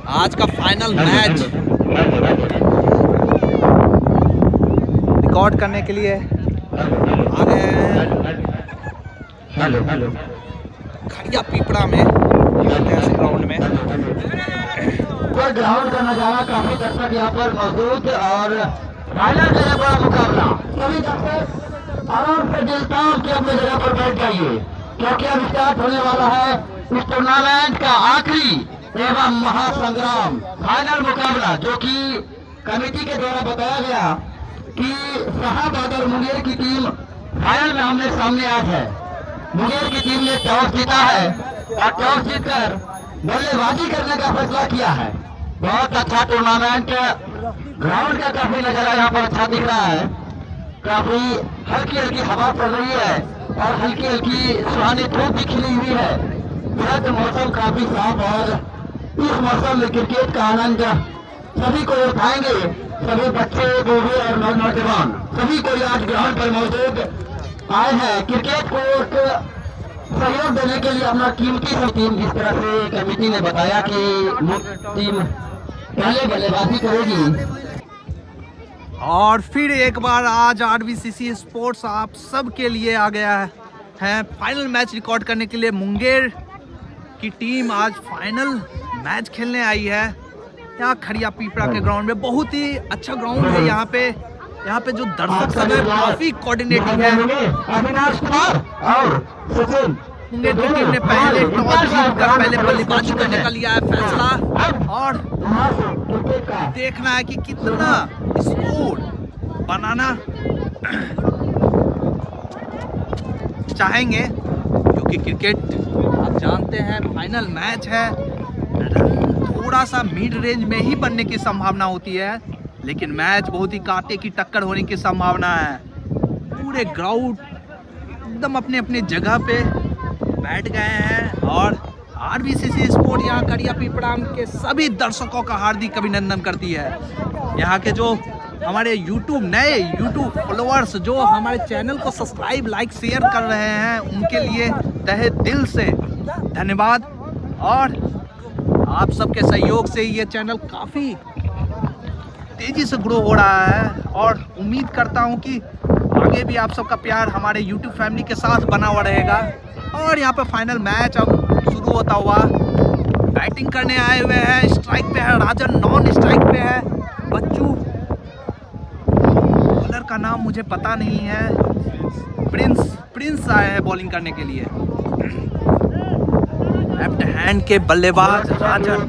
आज का final match record करने के लिए आ गए हैं खड़िया पीपड़ा में ग्राउंड में। ग्राउंड का नजारा काफी दर्शक यहाँ पर मौजूद और फाइनल का बड़ा मुकाबला। सभी दर्शक आराम से दिल ताम के अपनी जगह पर बैठ जाइए क्योंकि अब स्टार्ट होने वाला है इस टूर्नामेंट का आखिरी एवं महासंग्राम फाइनल मुकाबला, जो कि कमेटी के द्वारा बताया गया कि शाहबाद और मुंगेर की टीम फाइनल में आमने सामने आज है। मुंगेर की टीम ने टॉस जीता है और टॉस जीतकर बल्लेबाजी करने का फैसला किया है। बहुत अच्छा टूर्नामेंट, ग्राउंड का काफी नजारा यहाँ पर अच्छा दिख रहा है। काफी हल्की हल्की हवा चल रही है और हल्की हल्की सुहानी धूप भी खिली हुई है। सर्द मौसम काफी साफ और इस मौसम में क्रिकेट का आनंद सभी को उठाएंगे। सभी बच्चे, बूढ़े और नौजवान सभी को आज ग्राउंड पर मौजूद आए हैं क्रिकेट को सहयोग देने के लिए। अपना कीमती टीम, जिस तरह से कमेटी ने बताया कि टीम पहले बल्लेबाजी करेगी। और फिर एक बार आज आरबीसीसी स्पोर्ट्स आप सब के लिए आ गया है फाइनल मैच रिकॉर्ड करने के लिए। मुंगेर की टीम आज फाइनल मैच खेलने आई है यहाँ खड़िया पीपड़ा के ग्राउंड में। बहुत ही अच्छा ग्राउंड है यहाँ पे जो दर्शक सब है काफी कोऑर्डिनेटिंग है। मुंगेर की टीम ने पहले टॉस जीतकर पहले बल्लेबाजी करने का लिया है फैसला और देखना है कि कितना स्कोर बनाना चाहेंगे, क्योंकि क्रिकेट आप जानते हैं फाइनल मैच है। थोड़ा सा मिड रेंज में ही बनने की संभावना होती है, लेकिन मैच बहुत ही कांटे की टक्कर होने की संभावना है। पूरे ग्राउंड एकदम अपने अपने जगह पे बैठ गए हैं और आरबीसीसी स्पोर्ट यहाँ खड़िया पीपड़ा के सभी दर्शकों का हार्दिक अभिनंदन करती है। यहाँ के जो हमारे नए यूट्यूब फॉलोअर्स जो हमारे चैनल को सब्सक्राइब, लाइक, शेयर कर रहे हैं, उनके लिए तहे दिल से धन्यवाद। और आप सबके सहयोग से ये चैनल काफ़ी तेज़ी से ग्रो हो रहा है और उम्मीद करता हूँ कि आगे भी आप सबका प्यार हमारे यूट्यूब फैमिली के साथ बना हुआ रहेगा। और यहाँ पे फाइनल मैच अब शुरू होता हुआ बैटिंग करने आए हुए हैं। स्ट्राइक पे है राजन, नॉन स्ट्राइक पे है बच्चू, बॉलर का नाम मुझे पता नहीं है। प्रिंस आए हैं बॉलिंग करने के लिए। लेफ्ट हैंड के बल्लेबाज राजन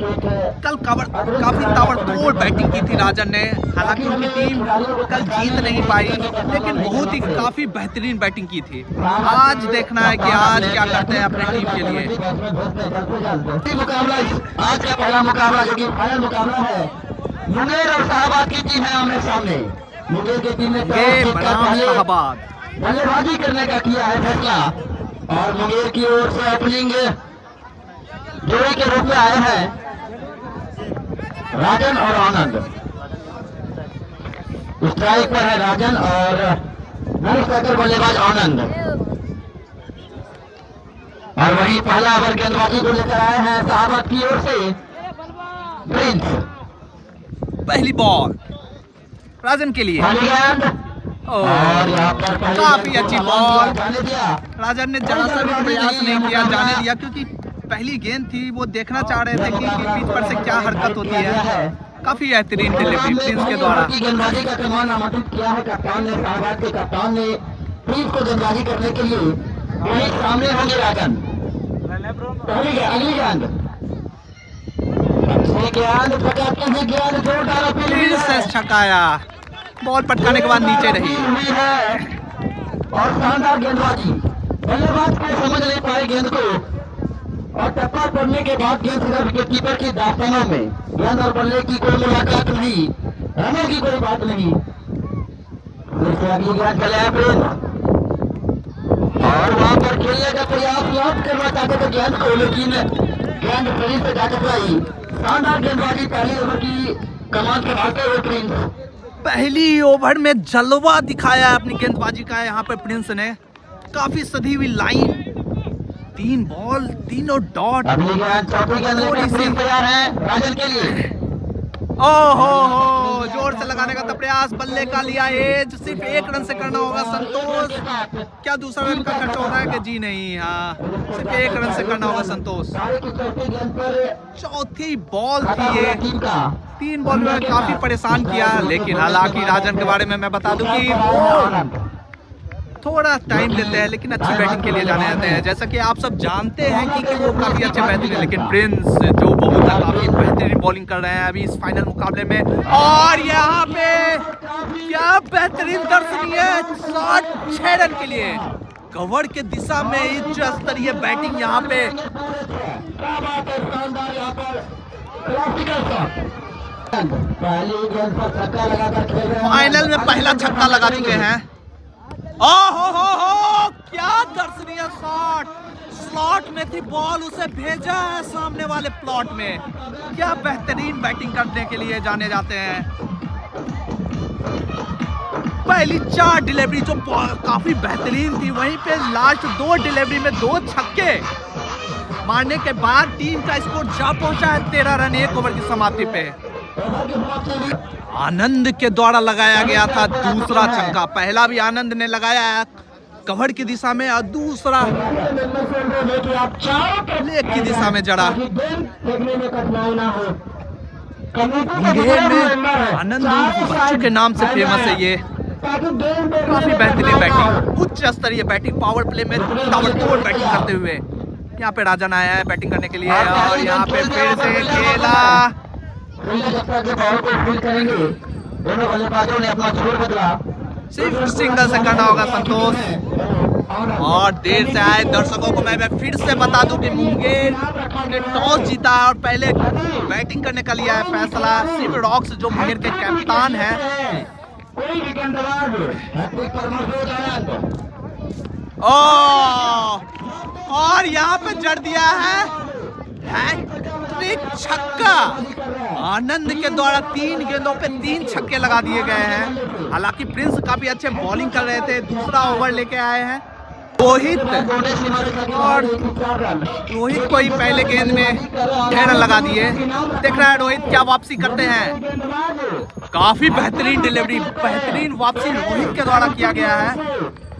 कल काफी ताबड़तोड़ बैटिंग की थी राजन ने। हालांकि उनकी टीम कल जीत नहीं पाई, लेकिन बहुत ही काफी बेहतरीन बैटिंग की थी। आज देखना है कि आज क्या करते हैं अपने टीम के लिए। आज का पहला मुकाबला जो कि फाइनल मुकाबला है, मुंगेर और शाहबाद की टीम है आमने सामने। मुंगेर की टीम ने बल्लेबाजी करने का किया है फैसला और मुंगेर की ओर से ओपनिंग जोड़ी के रूप में आए हैं राजन और आनंद। स्ट्राइक पर है राजन और नॉन स्ट्राइकर बल्लेबाज आनंद। और वही पहला ओवर गेंदबाजी को लेकर आए हैं शाहबाद की ओर से प्रिंस। पहली बॉल राजन के लिए और यहाँ पर काफी अच्छी बॉल। राजन ने जरा सा भी प्रयास नहीं किया जाने दिया, क्योंकि पहली गेंद थी, वो देखना चाह रहे थे कि पिच पर से क्या हरकत होती है। काफी बेहतरीन डिलीवरी प्रिंस के द्वारा। गेंदबाजी का कमान आमंत्रित किया है कप्तान ने, शाहबाद के कप्तान ने प्रिंस को गेंदबाजी करने के लिए। सामने होंगे राजन। अगली गेंद प्रिंस से छकाया, बॉल पटकाने के बाद नीचे रही और शानदार गेंदबाजी। बल्लेबाज को समझ नहीं पाए गेंद को और टप्पा पड़ने के बाद गेंद सीधा विकेटकीपर की दास्तानों में। गेंद और बल्ले की कोई मुलाकात नहीं, रनों की कोई बात नहीं। अगली गेंद चले और वहां पर खेलने का प्रयास लॉक करना चाहते थे गेंद को, लेकिन गेंद प्रिंस से जाकर पाई। शानदार गेंदबाजी पहली ओवर की कमान संभालते हुए प्रिंस। पहली ओवर में जलवा दिखाया अपनी गेंदबाजी का यहाँ पे प्रिंस ने। काफी सधी हुई लाइन 3 बॉल तीनों डॉट। अगली गेंद चौथी गेंद थोड़ी सी तैयार है राजन के लिए। ओहो जोर से लगाने का प्रयास, बल्ले का लिया एज, सिर्फ 1 रन से करना होगा संतोष। क्या दूसरा रन का खर्च हो रहा है कि जी नहीं, हाँ सिर्फ 1 रन से करना होगा संतोष। चौथी बॉल थी ये, 3 बॉल में काफी परेशान किया, लेकिन हालांकि राजन के बारे में मैं बता दूं कि वो थोड़ा टाइम लेते हैं लेकिन अच्छी बैटिंग के लिए जाने जाते हैं। जैसा कि आप सब जानते हैं कि वो काफी अच्छे बेहतरीन है, लेकिन प्रिंस जो बहुत काफी बेहतरीन बॉलिंग कर रहे हैं अभी इस फाइनल मुकाबले में। और यहाँ पे क्या बेहतरीन दर्शनीय शॉट 6 रन के लिए कवर के दिशा में उच्च स्तरीय बैटिंग यहाँ पे। फाइनल में पहला छक्का लगा चुके हैं। हो क्या दर्शनीय शॉट, स्लॉट में थी बॉल, उसे भेजा है सामने वाले प्लॉट में। क्या बेहतरीन बैटिंग करने के लिए जाने जाते हैं। पहली 4 डिलीवरी जो काफी बेहतरीन थी, वहीं पे लास्ट 2 डिलीवरी में 2 छक्के मारने के बाद टीम का स्कोर जा पहुंचा है 13 रन 1 ओवर की समाप्ति पे। आनंद के द्वारा लगाया गया था दूसरा छक्का, पहला भी आनंद ने लगाया कवर की दिशा में और दूसरा लेग की दिशा में जड़ा। मुंगेर में आनंद बच्चों के नाम से फेमस है ये। काफी बेहतरीन बैटिंग, उच्च स्तरीय बैटिंग, पावर प्ले में ताबड़तोड़ बैटिंग करते हुए यहाँ पे राजन आया है बैटिंग करने के लिए। और यहाँ पे फिर से खेला, दोनों बल्लेबाजों ने अपना छोर बदला, सिर्फ सिंगल से करना होगा संतोष। और देर से आए दर्शकों को मैं फिर से बता दूं कि मुंगेर ने टॉस जीता और पहले बैटिंग करने का लिया है फैसला। सिर्फ रॉक्स जो मुंगेर के कप्तान है, और यहाँ पे जड़ दिया है हैट्रिक छक्का। आनंद के द्वारा 3 गेंदों पे 3 छक्के लगा दिए गए हैं। हालांकि प्रिंस काफी अच्छे बॉलिंग कर रहे थे, दूसरा ओवर लेके आए हैं रोहित, और रोहित को ही पहले गेंद में 6 रन लगा दिए। देख रहा है रोहित क्या वापसी करते हैं। काफी बेहतरीन डिलीवरी, बेहतरीन वापसी रोहित के द्वारा किया गया है।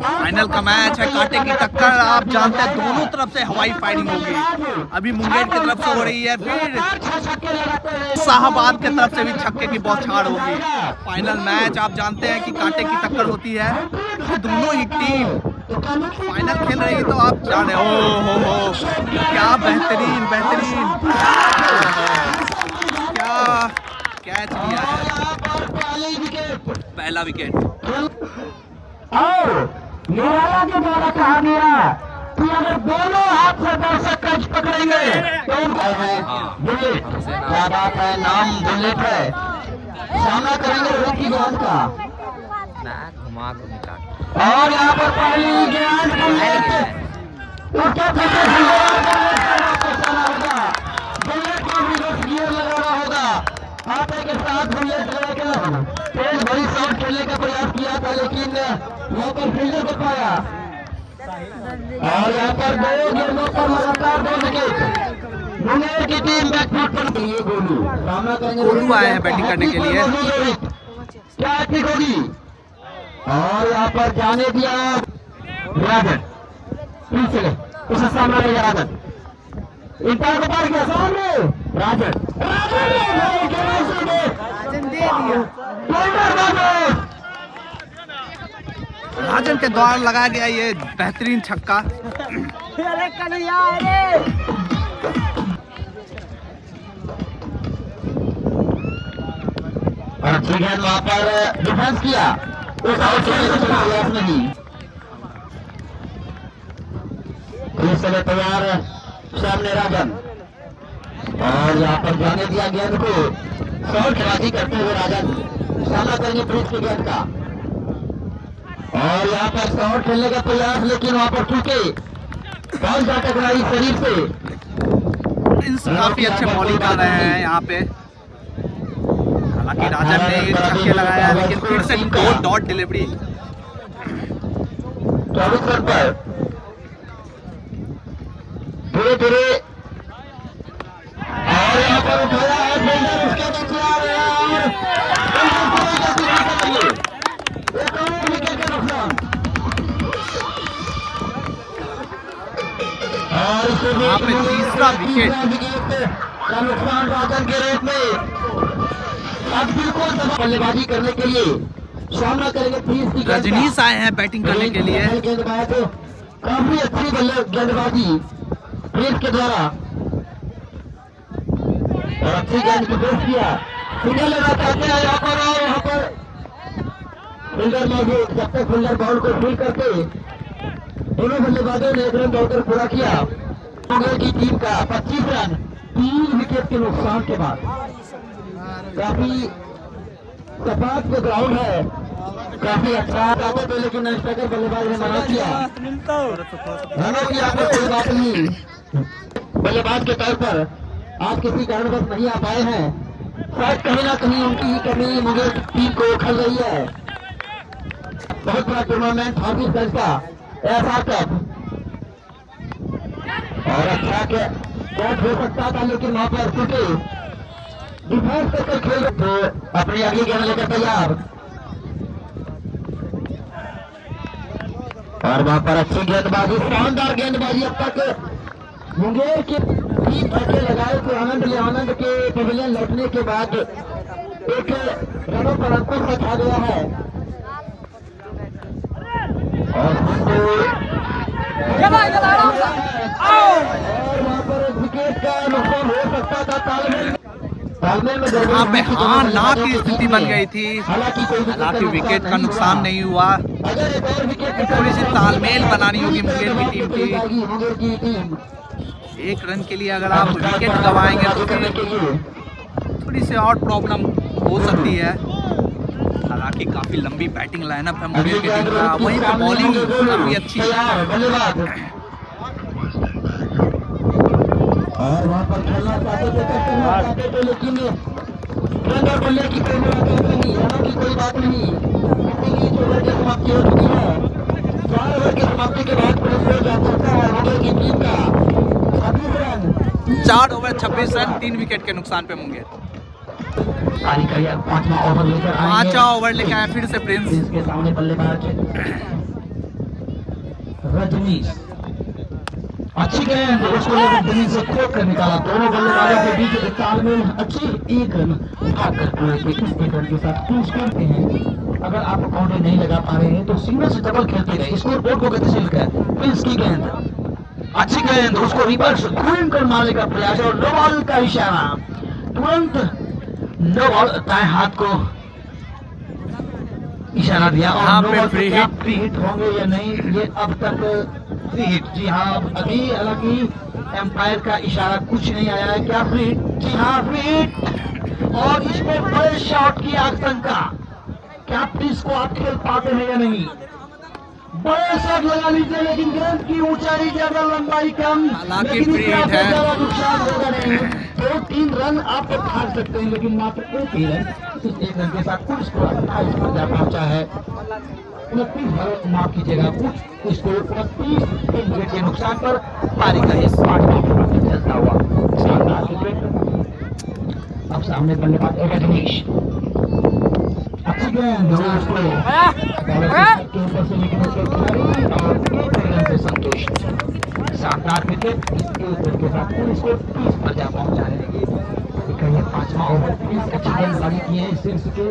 फाइनल का मैच है, कांटे की टक्कर, आप जानते हैं दोनों तरफ से हवाई फायरिंग होगी। अभी मुंगेर की तरफ से हो रही है, फिर शाहबाद की तरफ से भी छक्के की बौछार होगी। फाइनल मैच आप जानते हैं कि कांटे की टक्कर होती है, तो दोनों ही टीम फाइनल खेल रही है, तो आप जाने हो क्या बेहतरीन क्या कैच लिया है, पहला विकेट। और निराला के द्वारा कहा गया कि अगर दोनों हाथ से दर्शक कैच पकड़ेंगे तो बुलेट, क्या बात है, नाम बुलेट है, सामना करेंगे रोहित की गेंद का। और यहाँ पर पहली गेंद बुलेट को रिवर्स गियर लगाना होगा। आते के साथ बुलेट तेज बड़ी शॉट खेलने का प्रयास किया था, लेकिन यहाँ पर फील्डर को पाया। और यहाँ पर 2 गेंदों पर लगातार 2 विकेट। मुंगेर की टीम बैकफुट पर ये गोलू आए हैं बैटिंग करने के लिए। क्या एक्टिंग होगी, और यहाँ पर जाने दिया राजन, फिर से उसे सामना लेगा राजन, इंटर को पार किया सामने राजन दे दिया। राजन के द्वारा लगाया गया ये बेहतरीन छक्का। और जिगन वहां पर डिफेंस किया, उस आउट नहीं समय तैयार सामने राजन, और यहाँ पर जाने दिया गेंद को, शॉटबाजी करते हुए राजन सामना करेंगे प्रिंस की गेंद का। और यहाँ पर शॉट खेलने का प्रयास, लेकिन वहां पर चूके बॉल जा टकराई शरीर से। प्रिंस काफी अच्छे बॉलिंग कर रहे हैं यहाँ पे, हालांकि राजन ने छक्के लगाया है, लेकिन फिर से 2 डॉट डिलीवरी। 24 रन पर धीरे धीरे और यहाँ पर उठाया है फील्डर, उसके बाद चला रहा है और एक और विकेट का नुकसान। और यहाँ पे तीसरा विकेट का नुकसान राजन के रेट में। अब बिल्कुल बल्लेबाजी करने के लिए सामना करेंगे प्लीज की रजनीश आए हैं बैटिंग करने के लिए। गेंदबाज काफी अच्छी गेंदबाजी प्लीज के द्वारा और अच्छी गेंद को पेश किया। सिंगल लेना चाहते हैं यहाँ पर और यहाँ पर फील्डर मौजूद। जब तक फील्डर बॉल को फील करके दोनों बल्लेबाजों ने 1 रन दौड़कर पूरा किया। मुंगेर की टीम का 25 रन 3 विकेट के नुकसान के बाद। काफी सपाट जो ग्राउंड है, काफी अच्छा काफी पहले लेकिन स्ट्राइकर बल्लेबाज ने मना किया। रनों की आपको कोई बात नहीं, बल्लेबाज के तौर पर आज किसी कारणवश नहीं आ पाए हैं। शायद कहीं ना कहीं उनकी ही कमी मुंगेर की टीम को खल रही है। बहुत बड़ा टूर्नामेंट हाफिजगंज का ऐसा कप और अच्छा कैच हो सकता था लेकिन वहां पर टूटे डिफेंस करके खेल तो अपनी अगली गेंद लेकर तैयार और वहां पर अच्छी गेंदबाजी, शानदार गेंदबाजी। अब तक मुंगेर के 3 छक्के लगाए तो आनंद के पवेलियन लौटने के बाद 1 रनों पर अंकुश रखा गया है और वहां पर विकेट का नुकसान हो सकता था। तालमेल में यहाँ पे हाँ ना की स्थिति बन गई थी, हालांकि विकेट का नुकसान नहीं हुआ। थोड़ी सी तालमेल बनानी होगी मुंगेर की टीम की। 1 रन के लिए अगर आप विकेट गवाएंगे तो फिर थोड़ी सी और प्रॉब्लम हो सकती है। हालांकि काफी लंबी बैटिंग लाइनअप है मुंगेर की टीम का, वहीं पे बॉलिंग काफी अच्छी है। और वहां पर खेलना चाहते थे लेकिन रन और बल्ले की कोई बात नहीं, रनों की कोई बात नहीं। ओवर की समाप्ति हो चुकी है। 4 ओवर की समाप्ति के बाद पुलिस जा सकता है मुंगेर की टीम का 26 रन। 4 ओवर 26 रन 3 विकेट के नुकसान पे मुंगेर। 5वां ओवर लेकर 5वां ओवर लेकर आए फिर से प्रिंस के सामने बल्लेबाज रजनीश। अच्छी गेंद उसको जमीन से खोद कर निकाला। दोनों बल्लेबाजों के बीच तालमेल अच्छी। 1 रन भाग कर पूरे थे। इस 1 रन के साथ क्रूज करते हैं। अगर आप बाउंड्री नहीं लगा पा रहे हैं तो सिंगल से डबल खेलते रहे। स्कोर बोर्ड को गतिशील कर प्रिंस की गेंद, अच्छी गेंद उसको रिवर्स घूम कर मारने का प्रयास और नो बॉल का इशारा। तुरंत नो बॉल दाएं हाथ को इशारा दिया और नो बॉल फ्री हिट होंगे या नहीं ये अब तक फ्री हिट। जी हाँ, अभी हालांकि एम्पायर का इशारा कुछ नहीं आया है। क्या फ्री हिट? जी हाँ फ्री हिट। और इसमें बड़े शॉट की आशंका। क्या प्रिंस को आप खेल पाते हैं या नहीं? बड़े शॉट लगा लीजिए लेकिन गेंद की ऊंचाई ज्यादा, लंबाई कम, हालांकि फ्री हिट है। नुकसान होगा नहीं। 2-3 रन आप भाग सकते हैं लेकिन मात्र 1 ही रन। इस 1 रन के साथ कुल स्कोर 28 पर जा पहुंचा है। 29 माफ कीजिएगा, कुछ स्कोर 29 विकेट के नुकसान पर पारी का इस 5वां ओवर चलता हुआ शानदार विकेट। अब सामने बल्लेबाज रजनीश। अच्छी गेंद उसको के ऊपर से लेकिन उसके खिलाड़ी और 1 रन से संतुष्ट। शानदार विकेट। इसके ऊपर के साथ कुल स्कोर 30 पर जा पहुंचा है। 5वां ओवर प्रिंस अच्छी गेंदबाजी किए हैं। शीर्ष के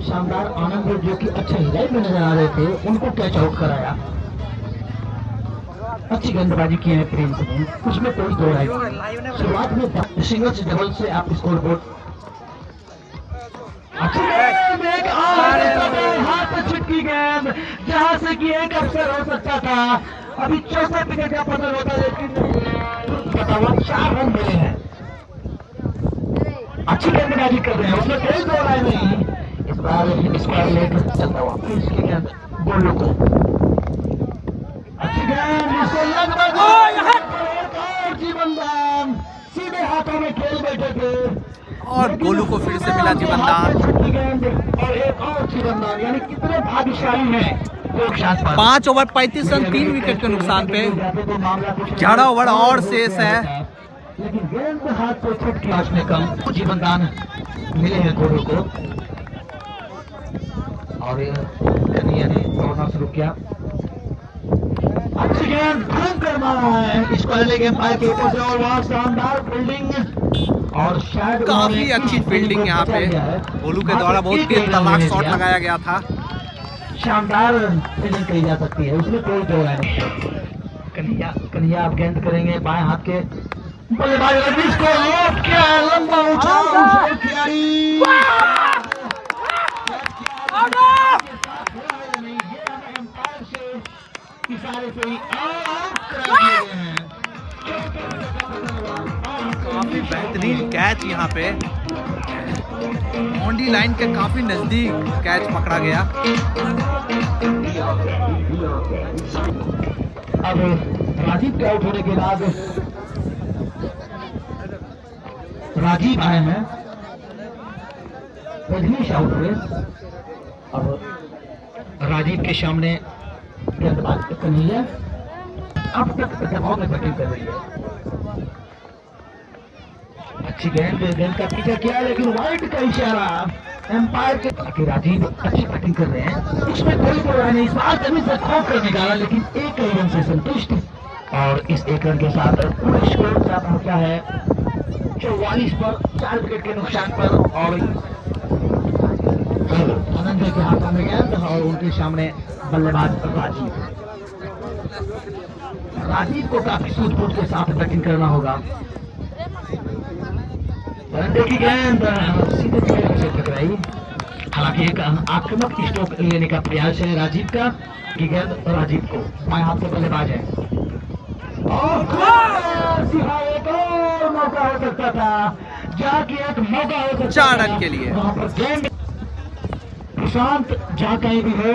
शानदार आनंद जो कि अच्छे हिदायत में नजर आ रहे थे उनको कैच आउट कराया। अच्छी गेंदबाजी की है प्रिंस ने, उसमें कोई दो राय। शुरुआत में सिंगल से डबल से आप स्कोर बोर्ड। अच्छी गेंद, एक हाथ से छुटकी गेंद जहां से कि एक अवसर हो सकता था। अभी 64 विकेट का पतन होता लेकिन 4 रन मिले हैं। अच्छी गेंदबाजी कर रहे हैं, उसमें कोई दो राय नहीं। इस बार स्क्वायर लेग चलता हुआ इसकी गेंद गोलू को। अच्छी गेंद इसको लगभग जीवनदान सीधे हाथों में खेल बैठे थे और गोलू को फिर से मिला जीवनदान। गेंद और एक और जीवनदान, यानी कितने भाग्यशाली हैं 5 ओवर 35 रन 3 विकेट के नुकसान पे झाड़ा ओवर और शेष है। लेकिन गेंद हाथ से छूट के उसने कम जीवन दान मिले हैं घोड़ों को और कन्हैया ने दौड़ना शुरू किया। अच्छी गेंद घूम कर मारा है इसको लेके के ऊपर से और बहुत शानदार फील्डिंग और शायद काफी अच्छी फील्डिंग यहाँ पे गोलू के द्वारा बहुत तेज तलाक शॉट लगाया गया था। शानदार फील्डिंग कही जा सकती है उसमें कोई दो नहीं। कन्हैया आप गेंद करेंगे बाएं हाथ के बल्लेबाज रजनीश को लौट के लंबा उछाल खिलाड़ी इशारे से ही काफी बेहतरीन कैच यहाँ पे बाउंड्री लाइन के काफी नजदीक कैच पकड़ा गया। अब राजीव के आउट होने के बाद राजीव आए हैं, रजनीश आउट हुए। अब राजीव के सामने गेंदबाज कन्हैया अब तक दबाव में बैटिंग कर रही है। अच्छी गेंद का पीछा किया लेकिन वाइड का इशारा एम्पायर के राजीव अच्छी बैटिंग कर रहे हैं इसमें कोई तो नहीं। इस बार जमीन से खौफ कर निकाला लेकिन एक रन से संतुष्ट और इस एक रन के साथ पूरे स्कोर क्या पहुंचा है 44 पर 4 विकेट के नुकसान पर। और धनंजय के हाथों में गेंद और उनके सामने बल्लेबाज राजीव को काफी सूझबूझ के साथ बैटिंग करना होगा। धनंजय की गेंद सीधे से टकराई। हालांकि एक आक्रामक स्ट्रोक लेने का प्रयास है राजीव का कि गेंद राजीव को बाएं हाथ से बल्लेबाज है और एक और मौका हो सकता था जाके एक मौका हो सकता 4 रन के लिए वहां पर गेंद प्रशांत जहां कहीं भी हो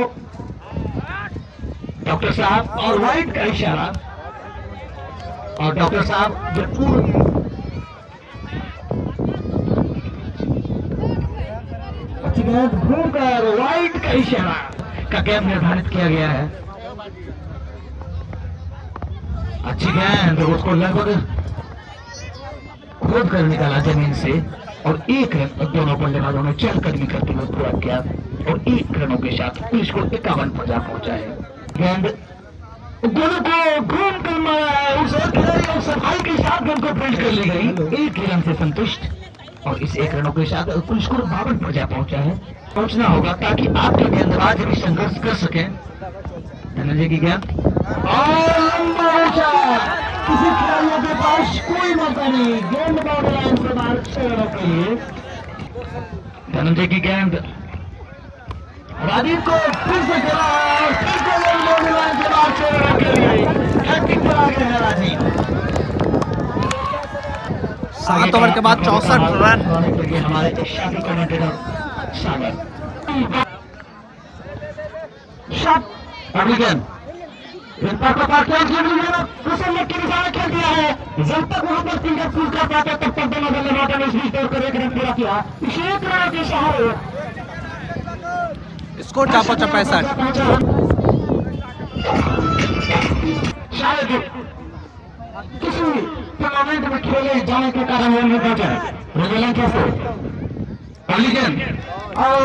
डॉक्टर साहब और वाइड का इशारा और डॉक्टर साहब जो पूर्व अच्छी गेंद घूमकर वाइड का इशारा का गेंद निर्धारित किया गया है। अच्छी गेंद उसको लगभग खोद कर निकाला जमीन से और एक रन दोनों बल्लेबाजों ने चहलकदमी करते हुए पूरा किया और 1 रनों के साथ पुलिस को 51 पर जा पहुंचा है। गेंद गोलू को घूम कर मारा है उस खिलाड़ी और सफाई के साथ गेंद को फील्ड कर ली गई 1 रन से संतुष्ट और इस 1 रनों के साथ पुलिस को 52 पर जा पहुंचा है। पहुंचना होगा ताकि आपके गेंदबाज भी संघर्ष कर सके। धनंजय की गेंद और लंबा ऊंचा किसी खिलाड़ियों के पास कोई मौका नहीं गेंद बाउंड्री लाइन से बाहर 6 रनों के लिए। धनंजय की गेंद राजीव को फिर से खेला और फिर से बाउंड्री लाइन से बाहर 6 रनों के लिए हैट्रिक पर आ गए हैं राजीव। 7 ओवर के बाद 64 रन हमारे शादी कमेंटेटर सागर अभी गेंद खेल दिया है जब तक वहां पर फिंगर फूल कर पाता तब तक दोनों बल्लेबाजों ने इस बीच दौड़ कर 1 रन पूरा किया। इस 1 रन के सहारे स्कोर 65। शायद किसी टूर्नामेंट में खेले जाने के कारण वो नहीं पहुंचा रोजेलन कैसे पहली गेंद और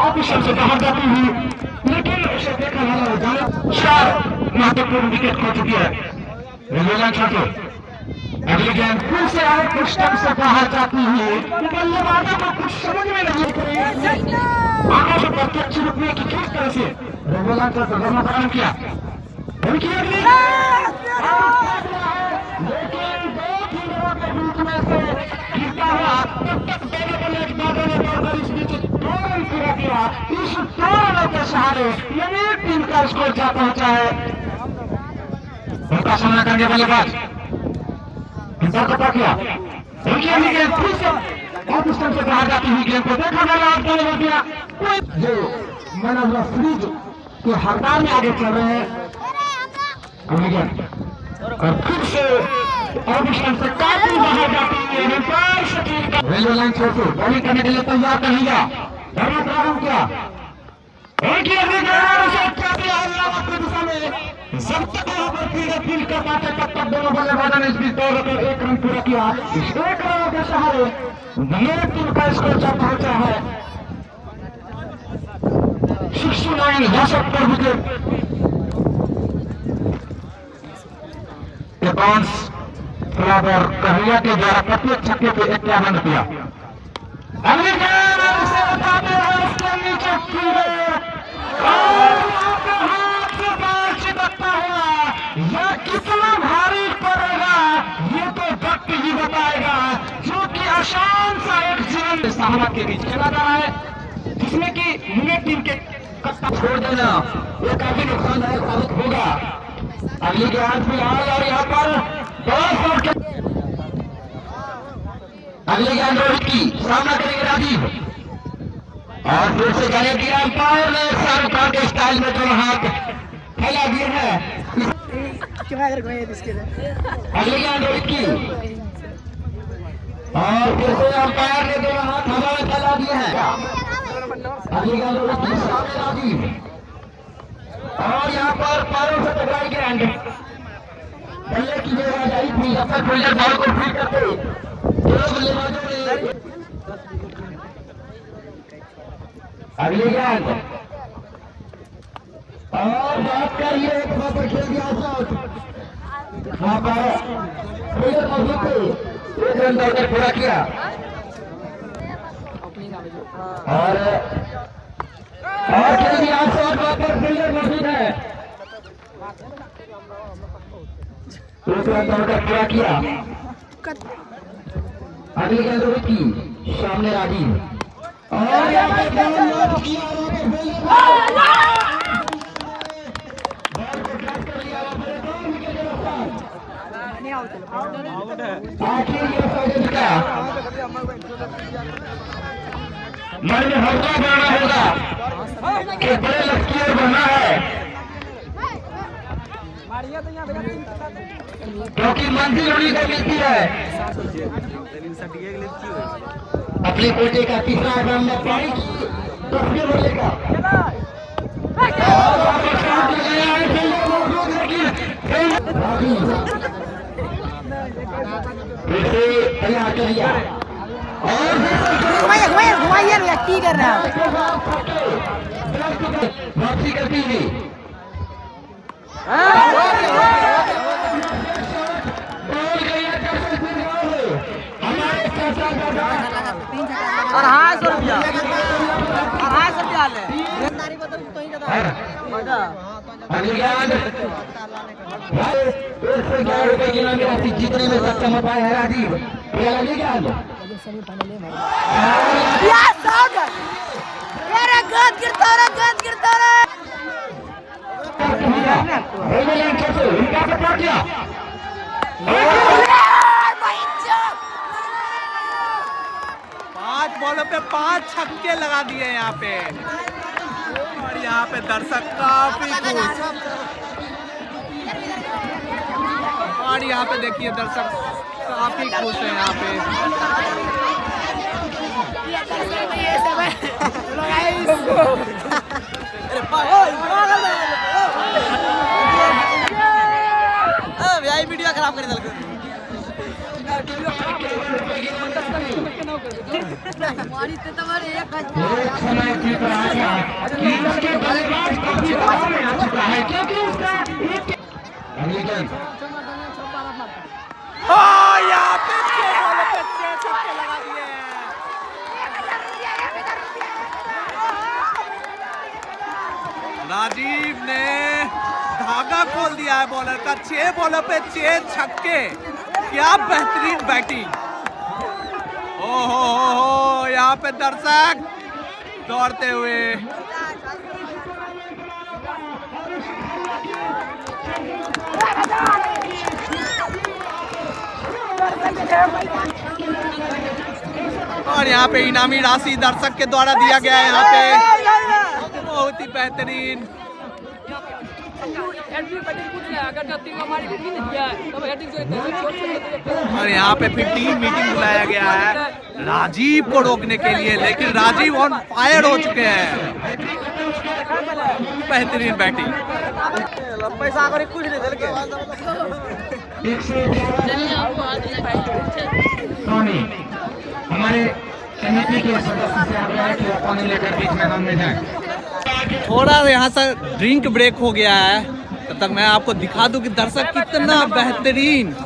ऑफिसर से बाहर जाती हुई लेकिन उसे देखा वाला जाने 4 महत्वपूर्ण विकेट खो चुकी है रोजेलन छात्र। अगली गेंद फिर से आउट स्टंप से बाहर जाती हुई बल्लेबाजों को कुछ समझ में नहीं आगे से प्रत्यक्ष रूप में कि किस तरह से रोजेलन छात्र रन किया उनकी अगली लेकिन 2 फील्डरों के बीच में से गिरता हुआ तब तक दोनों बल्लेबाजों ने दौड़कर इस बीच 2 रन पूरा किया। इस 2 रनों के सहारे यही टीम का स्कोर जा पहुंचा है। उनका सामना करेंगे बल्लेबाज इंतजार को किया उनकी अगली गेंद फिर से ऑफ स्टंप से बाहर जाती हुई गेंद को देखा गया और दोनों हो गया जो मैन ऑफ द सीरीज के हड़ताल में आगे चल रहे हैं और फिर से ऑडिशन से काफी बाहर जाती है रेलवे लाइन छोड़ के बॉलिंग करने के लिए तैयार करेगा प्रारंभ किया उनकी अगली गेंद के अलावा की दिशा में जब तक वहां पर फील्ड कर पाते तब तक दोनों बल्लेबाजों ने इस बीच 2 रन 1 रन पूरा किया। इस 1 रन के सहारे दोनों टीम का स्कोर 4 पहुंचा है 69 दशक पर विकेट। बाउंस क्लब और कहलिया के द्वारा प्रत्येक छक्के पे 51 रुपया। अगली गेंद से बताते हैं उसके नीचे यह कितना भारी पड़ेगा ये तो वक्त ही बताएगा, जो कि आसान सा एक जीवन सहारा के बीच खेला जा रहा है, जिसमें कि मुंगेर टीम के कप्तान छोड़ देना ये काफी नुकसानदायक साबित होगा। अगली गेंद फिलहाल और यहाँ पर अगली गेंद रोहित की सामना करेंगे राजीव और फिर से जाने की अंपायर ने शाहरुख खान के स्टाइल में दोनों हाथ फैला दिए हैं। अगली गेंद रोहित की और फिर से अंपायर ने दोनों हाथ हवा में फैला दिए हैं। अगली गेंद रोहित की सामने राजीव और यहाँ पर पैरों से टकराई गेंद बल्ले की जगह आई थी, जब तक फील्डर बॉल को फील्ड करते दोनों बल्लेबाजों ने अगली गेंद और बात करिए एक पर खेल दिया शॉट वहां पर फील्डर मौजूद थे 1 रन दौड़कर पूरा किया और खेल दिया शॉट वहां पर फील्डर मौजूद है 1 रन दौड़कर पूरा किया। अगली गेंद रोहित की सामने राजीव और यहाँ पे बॉल लॉक किया बॉल को ड्रॉप कर लिया फिर 2 विकेट आखिर ये फायदे का मन में हौसला बढ़ाना होगा कि बड़े लक्ष्य की ओर बढ़ना है, क्योंकि मंजिल उन्हीं को मिलती है। अपने कोटे का तीसरा रन में पारी तस्वीर बोलेगा तैयार कर लिया और घुमाइए की कर रहा है वापसी करती हुई और 250 रुपया अगली गेंद 111 रुपए की इनामी राशि जीतने में सक्षम हो पाए हैं राजीव। अगली गेंद पांच बॉलों पे 5 छक्के लगा दिए यहाँ पे और यहाँ पे दर्शक काफी खुश और यहाँ पे देखिए दर्शक काफी खुश है यहाँ पे। वीडियो खराब कर दल यहाँ पे 6 बॉलों पे 6 छक्के लगा दिए हैं। राजीव ने धागा खोल दिया है बॉलर का। 6 बॉलों पे 6 छक्के, क्या बेहतरीन बैटिंग। ओहो हो यहाँ पे दर्शक दौड़ते हुए और यहाँ पे इनामी राशि दर्शक के द्वारा दिया गया है। यहाँ पे बहुत ही बेहतरीन और यहाँ पे फिर टीम मीटिंग बुलाया गया है राजीव को रोकने के लिए, लेकिन राजीव ऑन फायर हो चुके हैं। बेहतरीन बैटिंग। पैसा करी कुछ नहीं दे के टोनी हमारे समिति के सदस्य से आग्रह है कि वो पानी लेकर बीच मैदान में जाए। थोड़ा यहाँ से ड्रिंक ब्रेक हो गया है, तब तक मैं आपको दिखा दूं कि दर्शक कितना बेहतरीन घेरे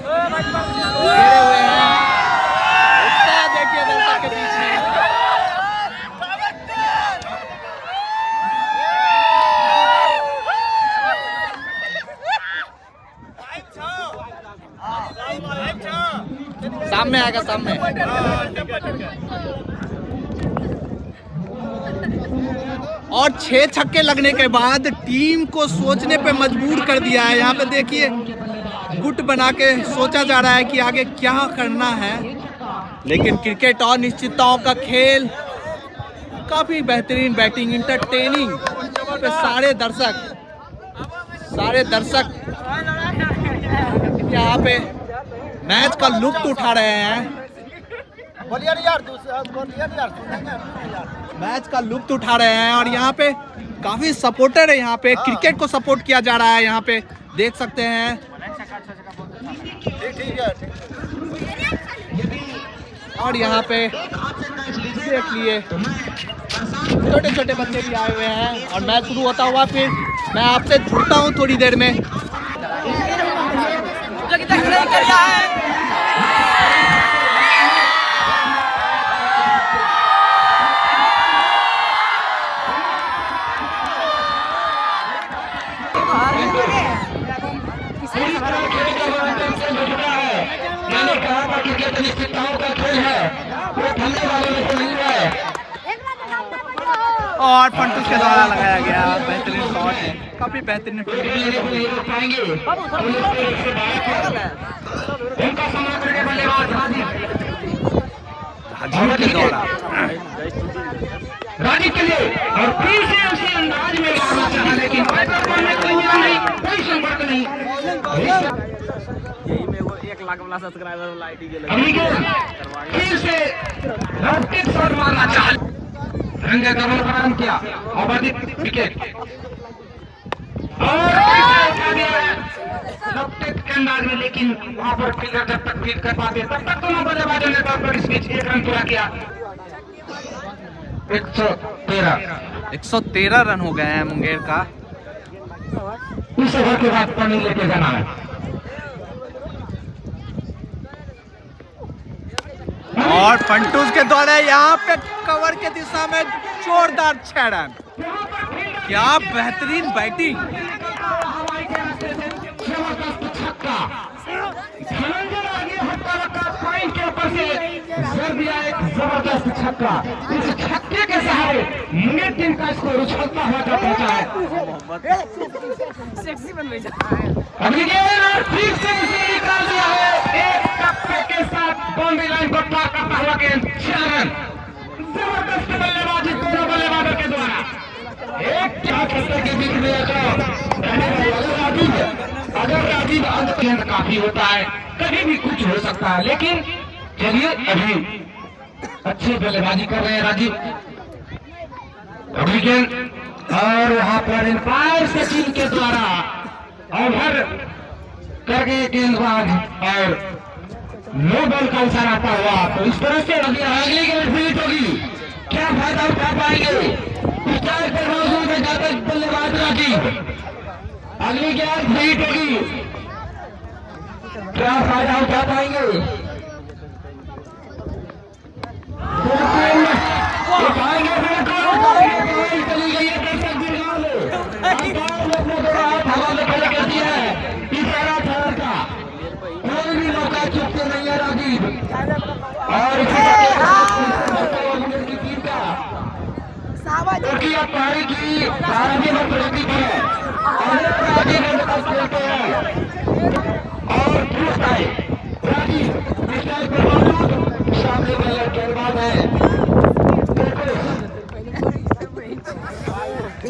हुए हैं। उत्साह देखिए दर्शक के बीच में। सामने आएगा सामने। और 6 छक्के लगने के बाद टीम को सोचने पे मजबूर कर दिया है। यहाँ पे देखिए गुट बना के सोचा जा रहा है कि आगे क्या करना है, लेकिन क्रिकेट और निश्चितताओं का खेल, काफी बेहतरीन बैटिंग, इंटरटेनिंग। पे सारे दर्शक यहाँ पे मैच का लुत्फ उठा रहे हैं, मैच का लुत्फ उठा रहे हैं। और यहाँ पे काफी सपोर्टर है, यहाँ पे क्रिकेट को सपोर्ट किया जा रहा है। यहाँ पे देख सकते हैं और यहाँ पे देख लिए छोटे छोटे बच्चे भी आए हुए हैं। और मैच शुरू होता हुआ फिर मैं आपसे जुड़ता हूँ थोड़ी देर में। मैंने कहा था क्रिकेट निश्चितताओं का खेल है, वो थमने वाले में नहीं है। और पंटू के द्वारा लगाया गया बेहतरीन शॉट है, काफी बेहतरीन राजीव के द्वारा राजीव के लिए और फिर से उसी अंदाज में मारना चाहा, लेकिन कोई संपर्क नहीं। यही में वो 1 लाख वाला सब्सक्राइबर वाला आईडी के फिर से रॉकेट शॉट मारना चाहा, रंगे कमल प्रदान किया, अबाधित विकेट और रॉकेट के अंदाज में, लेकिन वहां पर फील्डर जब तक फील्ड कर पाते तब तक दोनों बल्लेबाजों ने तब तक इस बीच 1 रन पूरा किया। 113 रन हो गए हैं मुंगेर का। इस ओवर के बाद पानी लेके जाना है। और फंटूस के द्वारा यहाँ पे कवर के दिशा में जोरदार 6 रन। क्या बेहतरीन बैटिंग। के ऊपर से जड़ दिया एक जबरदस्त छक्का। इस छक्के के सहारे मुंगेर टीम का स्कोर उछलता हुआ पहुंचा है। सेक्सी बन गई अभी गेंद ठीक से उसे निकाल दिया है, एक टप्पे के साथ बाउंड्री लाइन को पार करता हुआ गेंद 6 रन। जबरदस्त बल्लेबाजी दो बल्लेबाजों के द्वारा। एक छक्के के बीच में अगर राजीव अंत काफी होता है, कभी भी कुछ हो सकता है, लेकिन चलिए अभी अच्छी बल्लेबाजी कर रहे हैं राजीव। अभी गेंद और वहां पर एम्पायर सचिन के द्वारा ओवर करके गेंदबाज और नो बॉल का इशारा आता हुआ, तो इस तरह से अगली गेंद फिनिश होगी। क्या फायदा उठा पाएंगे बल्लेबाज राजीव? अगली गेंद फिनिश होगी, क्या फायदा उठा पाएंगे? चली गई है हवा में खड़े कर दिया है, इशारा था का कोई भी मौका चुपके नहीं है राजीव। और टीम का क्योंकि अब पारी की प्रारंभिक में प्रगति है खेलते हैं और पूछता है राजीव सामने वाला गेंदबाज है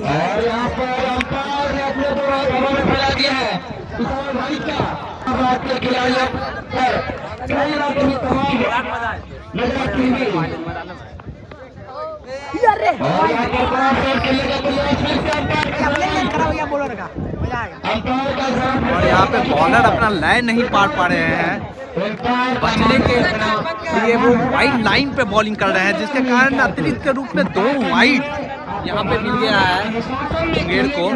और यहाँ पर अंपायर ने अपने द्वारा हवा में फैला दिया है किसान भाई का बात के खिलाड़ियों पर कई राज्यों में तमाम नजर आती है। और यहाँ पर क्रॉस शॉट खेलने का प्रयास फिर से अंपायर का और यहाँ पे बॉलर अपना लाइन नहीं पार पा रहे हैं, बचने के लिए वो वाइड लाइन पे बॉलिंग कर रहे हैं, जिसके कारण अतिरिक्त के रूप में 2 वाइड यहाँ पे मिल गया है मुंगेर को।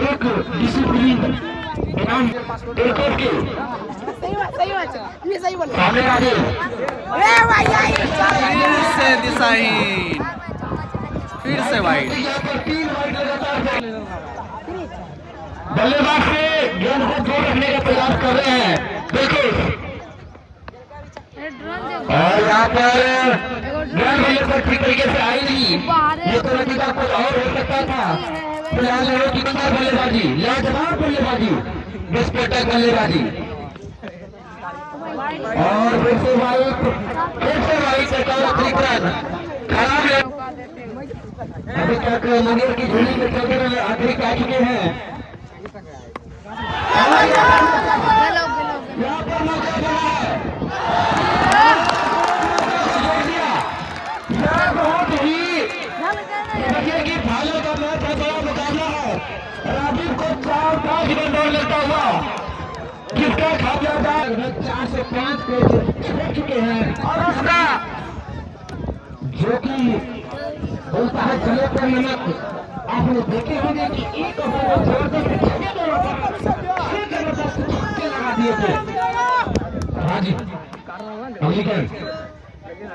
एक डिसिप्लिन सामने आ गए फिर से दिशाहीन, फिर से वाइड। बल्लेबाज से गेंद को दूर रखने का प्रयास कर रहे हैं, देखो। और यहाँ पर गेंद बल्ले पर ठीक तरीके से आई नहीं, ये तो नतीजा कुछ और हो सकता था। फिलहाल कीमतदार बल्लेबाजी, लाजवाब बल्लेबाजी, विस्फोटक बल्लेबाजी। और फिर से वाइड एक और अतिरिक्त रन खराब है। अभी तक मुंगेर की झोली में 14 रन अतिरिक्त आ चुके हैं। यहाँ पर मौका बना है, यह बहुत ही देखिए कि भालो का मैच है, बड़ा मुकाबला है। राजीव को 4-5 रन दौड़ लेता हुआ किसका खा जाता है, 4 से 5 पे छू चुके हैं। और उसका जो कि बोलता है जले पर नमक, आपने देखे होंगे कि एक ओवर जबरदस्त लगा दिए थे राजीव। विकेट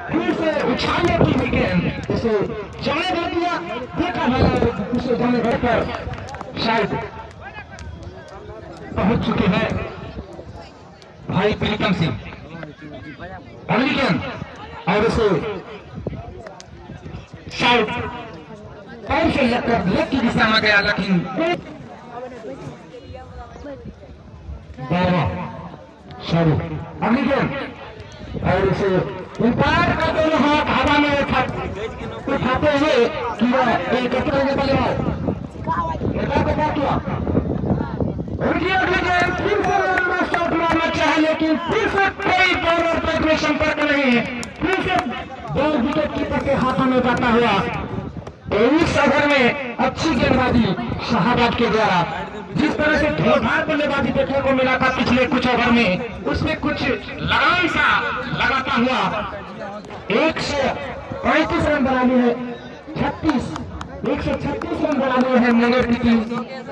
फिर से उछालने की विकेट उसे जाने दे दिया, देखा मैंने उसे जाने घर पर शायद पहुंच चुके हैं भाई प्रीतम सिंह। अमेरिकन और उसे शायद पैर से लगकर लेग की दिशा में गया, लेकिन शाहरुख अमेरिकन और उसे अंपायर का दोनों हाथ हवा में उठाते हुए कि वह एक बल्लेबाज क्या किया, फिर से लंबा शॉट मारना चाहे, लेकिन फिर से कोई बॉलर पर कोई संपर्क नहीं, फिर से बॉल विकेट कीपर के हाथों में जाता हुआ। इस ओवर में अच्छी गेंदबाजी शाहबाद के द्वारा, जिस तरह से धोधार बल्लेबाजी देखने को मिला था पिछले कुछ ओवर में, उसमें कुछ लगाम सा लगाता हुआ 135 रन बना लिए हैं, 136 रन बना लिए हैं मुंगेर की टीम।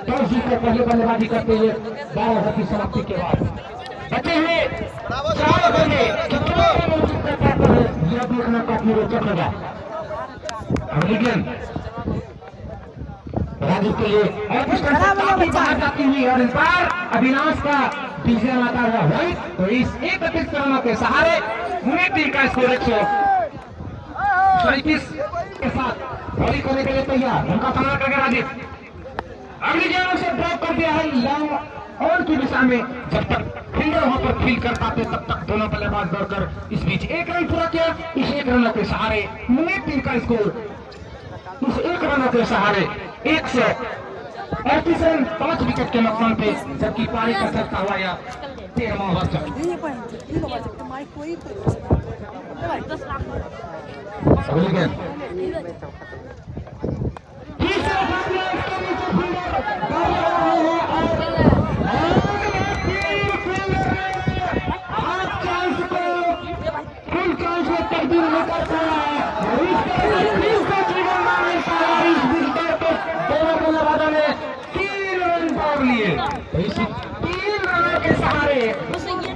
टॉस जीतकर पहले बल्लेबाजी करते हुए 12 ओवर की समाप्ति के बाद बचे हुए 4 ओवर में कितना रन कर पाता है, यह देखना काफी रोचक होगा। राजीव के लिए बाहर जाती हुई और अंपायर अविनाश का डीजे आता हुआ व्हाइट, तो इस एक अतिरिक्त रनों के सहारे मुंगेर टीम का स्कोर 134 के साथ बॉलिंग करने के लिए तैयार। उनका सामना करेंगे राजीव। अगली गेंद उसे ड्रॉप कर दिया है लॉन्ग ऑन की दिशा में, जब तक फील्डर वहां पर फील्ड कर पाते तब तक दोनों बल्लेबाज दौड़कर इस बीच 1 रन पूरा किया। इस 1 रनों के सहारे मुंगेर टीम का स्कोर, इस 1 रनों के सहारे 138 रन 5 विकेट के नुकसान पे, जबकि पारी का चलता हुआ या 13वां ओवर चल।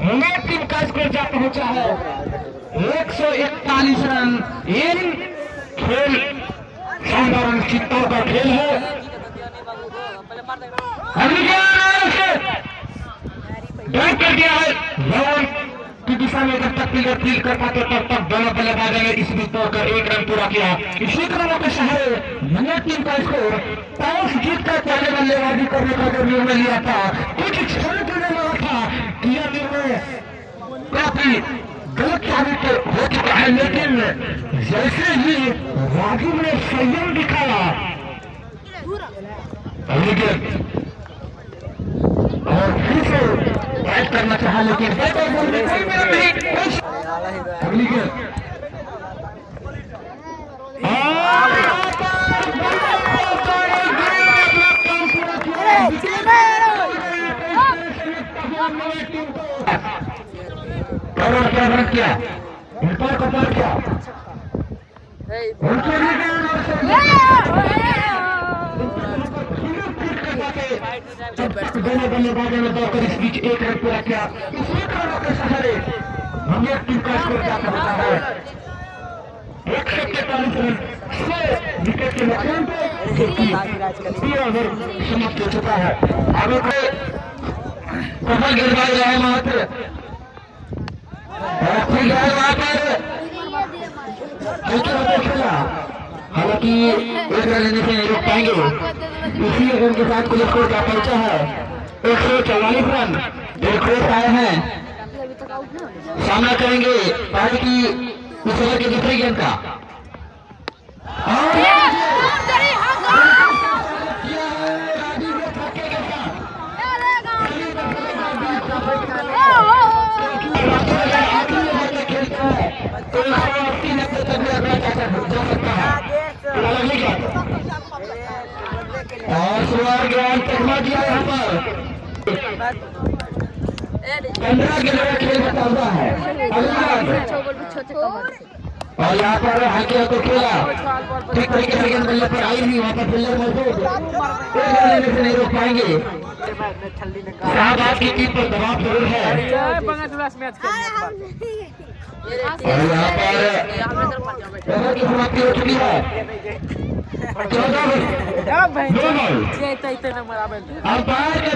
मुंगेर टीम का स्कोर जा पहुंचा है 141 रन। ये खेल शानदार चित्तों का खेल है। ड्राइव कर दिया है धवन की दिशा में, जब तक फील्डर फील्ड कर पाते तब तक दोनों बल्लेबाजों ने इस बीच तोड़कर 1 रन पूरा किया। इसी रनों के सहारे मुंगेर टीम का स्कोर टॉस जीतकर पहले बल्लेबाजी करने का जो निर्णय लिया था, कुछ क्षण के लिए लगा था कि यह निर्णय काफी गलत साबित हो चुका है, लेकिन जैसे ही राजीव ने संयम दिखाया और फिर से बैट करना चाहा, लेकिन बैट और बॉल में कोई मेरा नहीं। अगली गेंद क्या रन किया इनपर को पार किया उनके दोनों बल्लेबाजों ने दौड़कर इस बीच एक रन पूरा किया। इसी कारणों के सहारे हमें टीम का स्कोर क्या करना है 143 रन 6 विकेट के नुकसान पे ओवर समाप्त हो चुका है। आगे कोई सफल गेंदबाज रहे मात्र ठीक है वहां पर खेला हालांकि एक रन लेने से नहीं रोक पाएंगे। इसी रन के साथ कुल स्कोर क्या पहुंचा है 144 रन। एक रेस आए हैं सामना करेंगे पार्टी की इस ओवर के दूसरे गेंद का और शुरुआत ग्राउंड तकमा दिया यहाँ पर 15 के लिए खेल बता है और यहाँ पर हल्के हाथों खेला ठीक तरीके से गेंद बल्ले पर आई नहीं वहाँ पर फील्डर मौजूद लेने से नहीं रोक पाएंगे। शाहबाज की टीम पर दबाव जरूर है और यहाँ पर ओवर की समाप्ति हो चुकी है 14 अंपायर के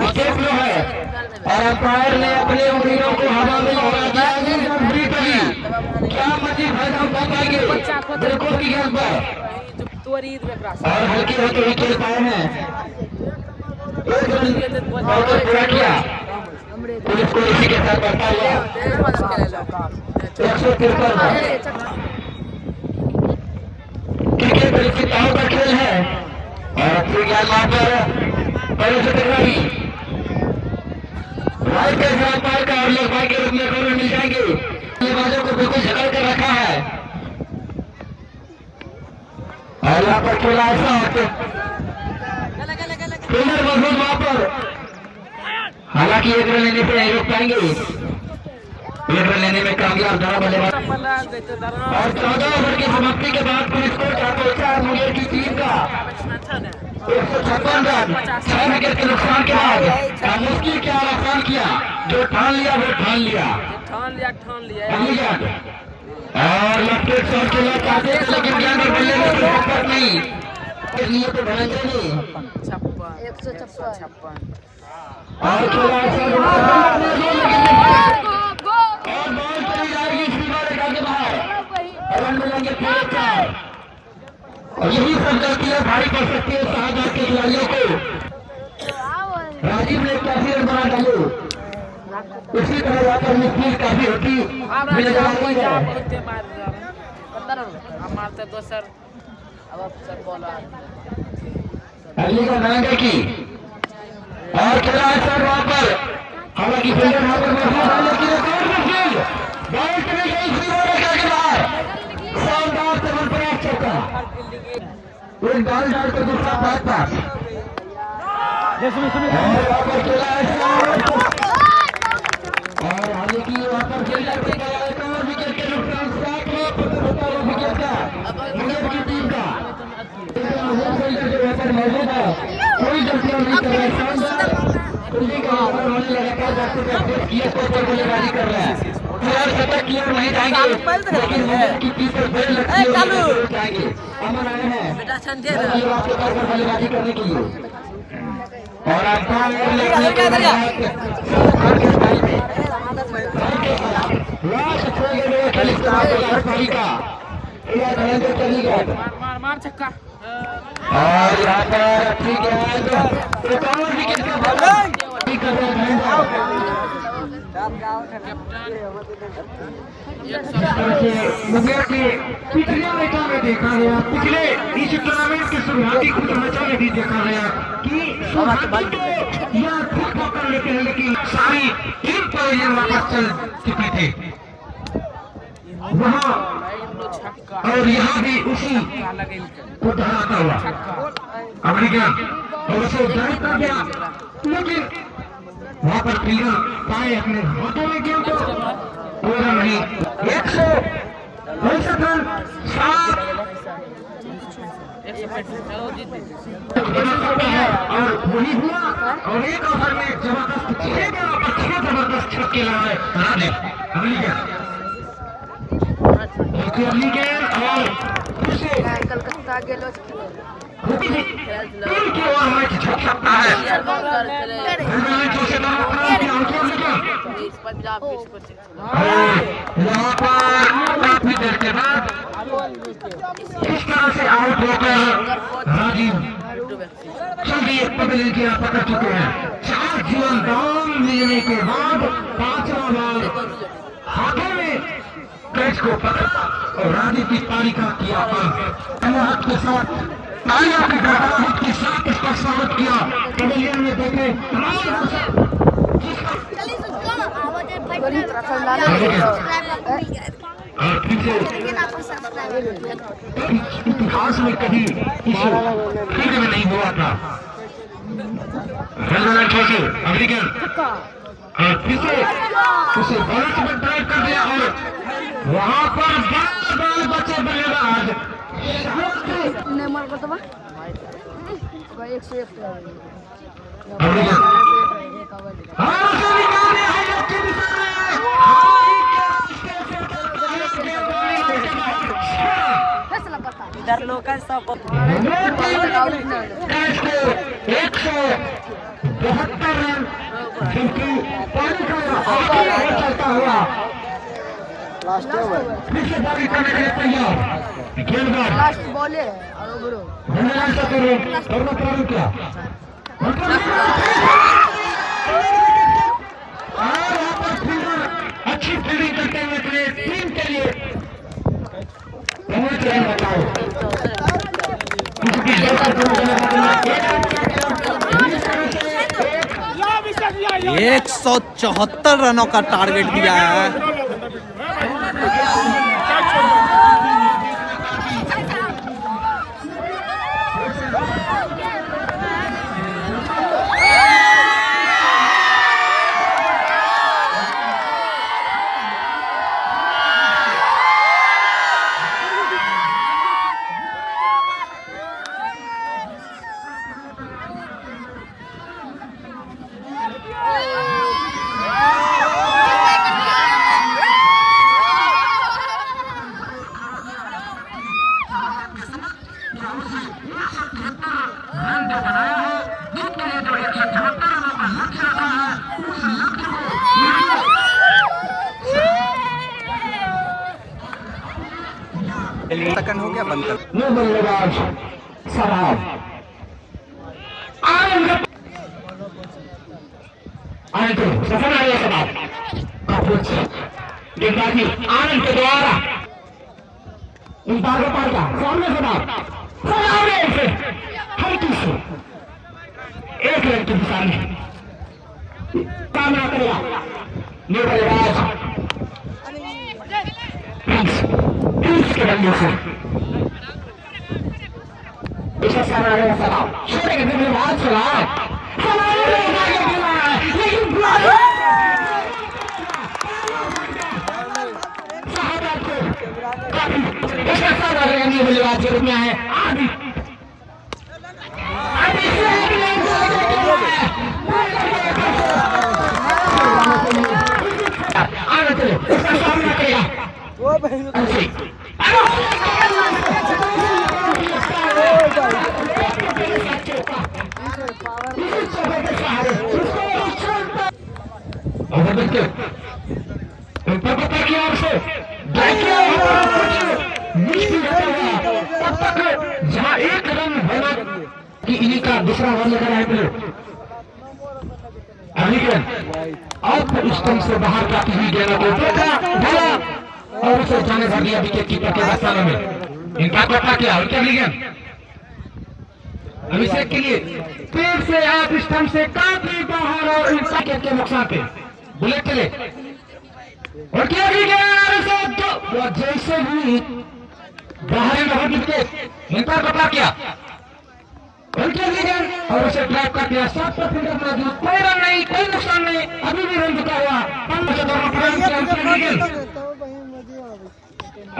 स्टेप लो है और अंपायर ने अपने उंगलियों को हवा में लगा दिया क्या मजीद फायदा उठा पाएंगे बिल्कुल की गेंद पर और हल्के होते हुए खेल पाए हैं एक रन पूरा किया पुलिस को इसी के साथ बढ़ता हुआ 153 क्रिकेट परीक्षिताओं का खेल है और अच्छी गेंद वहां पर बड़े से टकराई राइट के साथ पार का और लोग भाई के रूप में कवर मिल जाएंगे बल्लेबाजों को बिल्कुल झगड़ कर रखा है और यहाँ पर खेला ऐसा होते फील्डर मजबूत वहां पर हालांकि एक रन लेने से नहीं रोक पाएंगे एक रन लेने में कामयाब दोनों बल्लेबाज और 14 ओवर की समाप्ति के बाद पुलिस स्कोर क्या पहुंचा है मुंगेर की टीम का 156 रन 6 विकेट के नुकसान के बाद मुश्किल क्या आसान किया जो ठान लिया वो ठान लिया और लेफ्ट शॉट के लिए चाहते लेकिन गेंद और बल्ले में पर नहीं इसलिए तो धनंजय ने 156 और खेला और बॉल चली जाएगी इसी बार आगे बाहर रन मिलेंगे फिर 4 और यही सब गलतियां भारी पड़ सकती है शाहबाज के खिलाड़ियों को। राजीव ने 81 रन बना डाले इसी तरह यहाँ पर मुश्किल काफी होती अगली का नांगा की और खेला है सर वहां पर हालांकि फील्डर वहां पर मौजूद है लेकिन बॉल चली गई के बाहर शानदार सेवन पर एक चौका एक बॉल डालकर दूसरा बैट पास और आगे की वहां पर फील्डर के विकेट के नुकसान 7 विकेट का मुंगेर की टीम का फील्डर जो वहां पर मौजूद है कोई गलतियां नहीं कर रहा है शानदार फील्डिंग का लगातार बल्लेबाजी कर रहा है और शतक की ओर नहीं जाएंगे लेकिन मुंगेर की टीम पर बेल लगती है जाएंगे अमन आए हैं बल्लेबाजी करने के लिए और मार छक्का और यहाँ पर ठीक है विकेट का मुंगेर के पिछले मैचों में देखा गया पिछले इस टूर्नामेंट के शुरुआती कुछ मैचों में भी देखा गया कि यह खुद पकड़ लेते हैं लेकिन सारी टीम पोजीशन वापस चल चुके थे वहाँ और यहाँ भी उसी को दोहराता हुआ अमेरिकन और उसे ड्राइव कर दिया, लेकिन वहां पर फील्डर पाए अपने हाथों में गेंद को, पूरा नहीं 100 रन 7 और वही हुआ। और एक ओवर में जबरदस्त 6 जबरदस्त छक्के लगाए अमेरिकन और कलकत्ता गेलो की ओर मैच झुक सकता है। यहाँ पर काफी देर के बाद इस तरह से आउट होकर राजीव जल्दी एक पकड़ किया पकड़ चुके हैं। 4 जीवन दान मिलने के बाद 5वां बॉल हाथों में कैच को पकड़ा और राजीव की पारी का किया हाथ के साथ तालियों की गड़गड़ाहट के साथ इसका स्वागत किया। पवेलियन में देखे और इतिहास में कभी किसी फील्ड में नहीं हुआ था। अमेरिकन और फिर से उसे बॉलर पर ड्राइव कर दिया और वहां पर बाल बचे बल्लेबाज नेमार को तो 101 इधर लोकल सब 172 रन जिनकी पारी का चलता हुआ फिर से पारी करने के लिए तैयार गेंदबाज लास्ट बॉल है और ब्रो और क्या अच्छी फील्डिंग करते हुए अपने टीम के लिए बताओ 174 रनों का टारगेट दिया है। सेकंड हो गया बंद कर। नो बल्लेबाज सराब आनंद सफल आ गया सराब गेंदबाजी आनंद के द्वारा इन बार का सामने सराब से हल्की से 1 रन की दिशा में सामना करेगा नो बल्लेबाज के बंदे से इसे सामने आगे सलाम छोटे के दिन बाद सलाम लेकिन साहब को काफी इसका सामना करने वाले बात के रूप में है आदि आगे चलो इसका सामना करेगा वो भाई जहाँ 1 रन होना कि इन्हीं का दूसरा रन लेकर आए थे अमेरिकन अब स्टंप से बाहर जाती हुई गेंद को देखा बोला और उसे जाने भर दिया विकेट कीपर के दस्ताने में। इनका पता क्या और क्या लिया अभिषेक के लिए पेड़ से आप स्टंप से काफी बाहर और इनका के नुकसान पे बुलेट चले और क्या जैसे भी बाहर विकेट इनका पता क्या और और उसे ड्राइव कर दिया। 7 पर फील्डर मौजूद, कोई रन नहीं, कोई नुकसान नहीं, अभी भी रन रुका हुआ।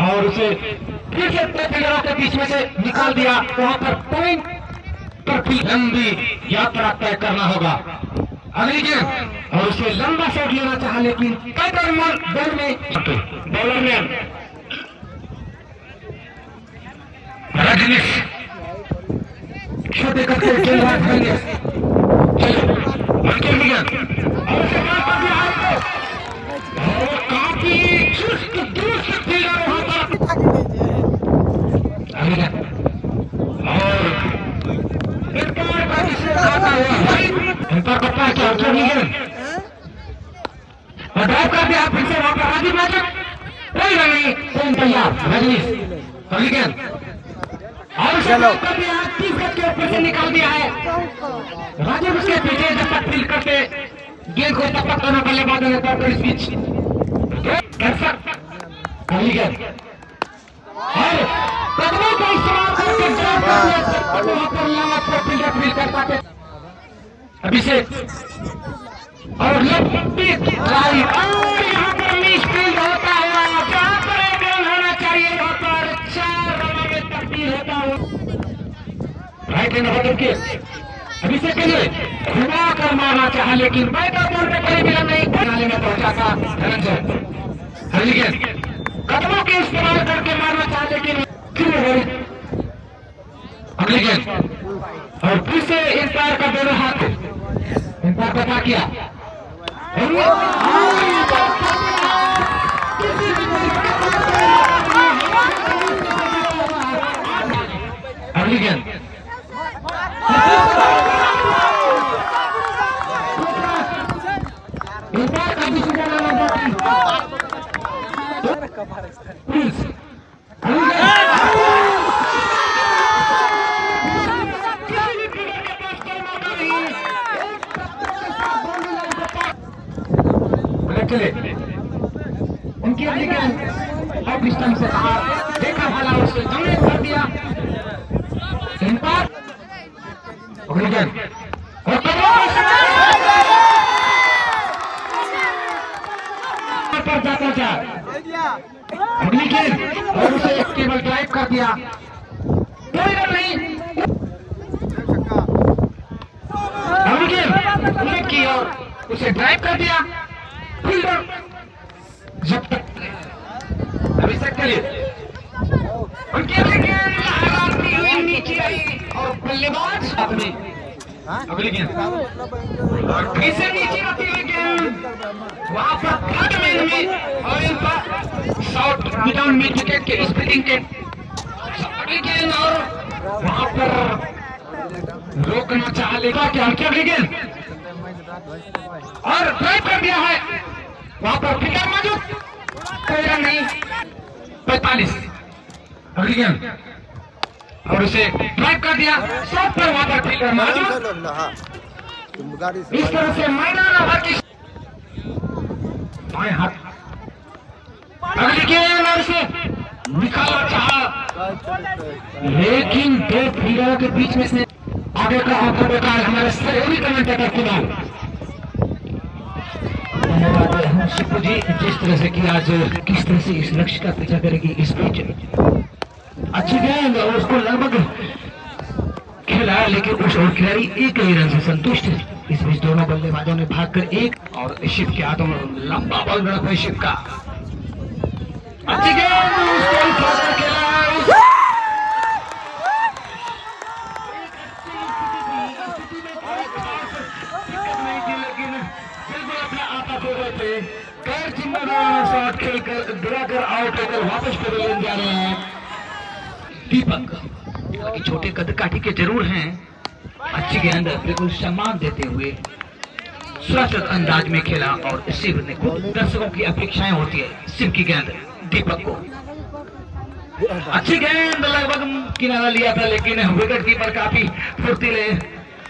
और उसे फिर से फील्डरों के बीच में से निकाल दिया। वहां पर पॉइंट पर भी लंबी यात्रा तय करना होगा अगली गेम। और उसे लंबा शॉट लेना चाहा, लेकिन बॉलर में रजनीश छोटे करके गेंदबाज रजनीश और काफी चुस्त दुरुस्त फील्डर वहां पर और और ड्राइव कर दिया फिर से वहां पर राजीव मैजिक, कोई रन नहीं, तैयार रजनीश अगली गेंद और चलो कर दिया। 30 गज के ऊपर से निकाल दिया है राजीव, उसके पीछे जब तक फील्ड करते गेंद को तब तक दोनों बल्लेबाजों ने तब इस बीच अगली गेंद और कदमों का इस्तेमाल करके फील्ड कर पाते अभिषेक और लंबी ड्राइव और यहाँ पर मिस फील्ड होता है। जहाँ पर एक रन होना चाहिए वहाँ पर 4 रनों में तब्दील होता है। राइट हैंड होकर के अभिषेक के लिए घुमा कर मारना चाहा, लेकिन बैटर बॉल पे कोई मिला नहीं, नाले में पहुंचा था धनंजय। अगली गेंद कदमों के इस्तेमाल करके मारना चाहा, लेकिन अगली गेंद और फिर से इंतजार का दोनों हाथ इंतजार का क्या किया अगली गेंद इंतजार का डिसीजन आना बाकी चले उनकी अगली गेंद ऑफ डिस्टेंस से कहा, देखा भाला उसके जमीन कर दिया अगली गेंद और पर जाता जा अगली गेंद और उसे केवल ड्राइव कर दिया, कोई रन नहीं। अगली गेंद उल्लेख की और उसे ड्राइव कर दिया फील्डर जब तक अभिषेक के लिए उनकी अगली गेंद लहराती हुई नीचे आई और बल्लेबाज अपने अगली गेंद और फिर से नीचे आती हुई गेंद वहां पर थर्ड मैन में और इन पर शॉट विदाउट मिड विकेट के स्पिनिंग के अगली गेंद और वहां पर रोकना चाहा, लेकिन क्या अगली गेंद और ड्राइव कर दिया है वहां पर फील्डर मौजूद, कोई रन नहीं। 45 अगली गेंद और उसे ड्राइव कर दिया, शॉट पर वहां पर फील्डर मौजूद। इस तरह से मैदान ओवर की बाएं हाथ अगली गेंद और उसे निकालना चाहा, लेकिन 2 फील्डरों के बीच में से आगे का आंखों बेकार हमारे सहयोगी कमेंटेटर कुणाल। धन्यवाद हम शिपू जी, जिस तरह से कि आज किस तरह से इस लक्ष्य का पीछा करेगी इस बीच अच्छी गेंद और उसको लगभग खेला, लेकिन उस और खिलाड़ी एक ही रन से संतुष्ट है। इस बीच दोनों बल्लेबाजों ने भागकर एक और शिप के हाथों में लंबा बॉल रखा है शिप का। अच्छी गेंद उसको उठाकर खेला, शॉट खेलकर गिराकर आउट होकर वापस पवेलियन जा रहे हैं। दीपक छोटे कद काठी के जरूर हैं, अच्छी गेंद बिल्कुल सम्मान देते हुए सुरक्षित अंदाज में खेला और शिव ने खुद दर्शकों की अपेक्षाएं होती है शिव की गेंद दीपक को। अच्छी गेंद लगभग किनारा लिया था, लेकिन विकेट कीपर काफी फुर्तीले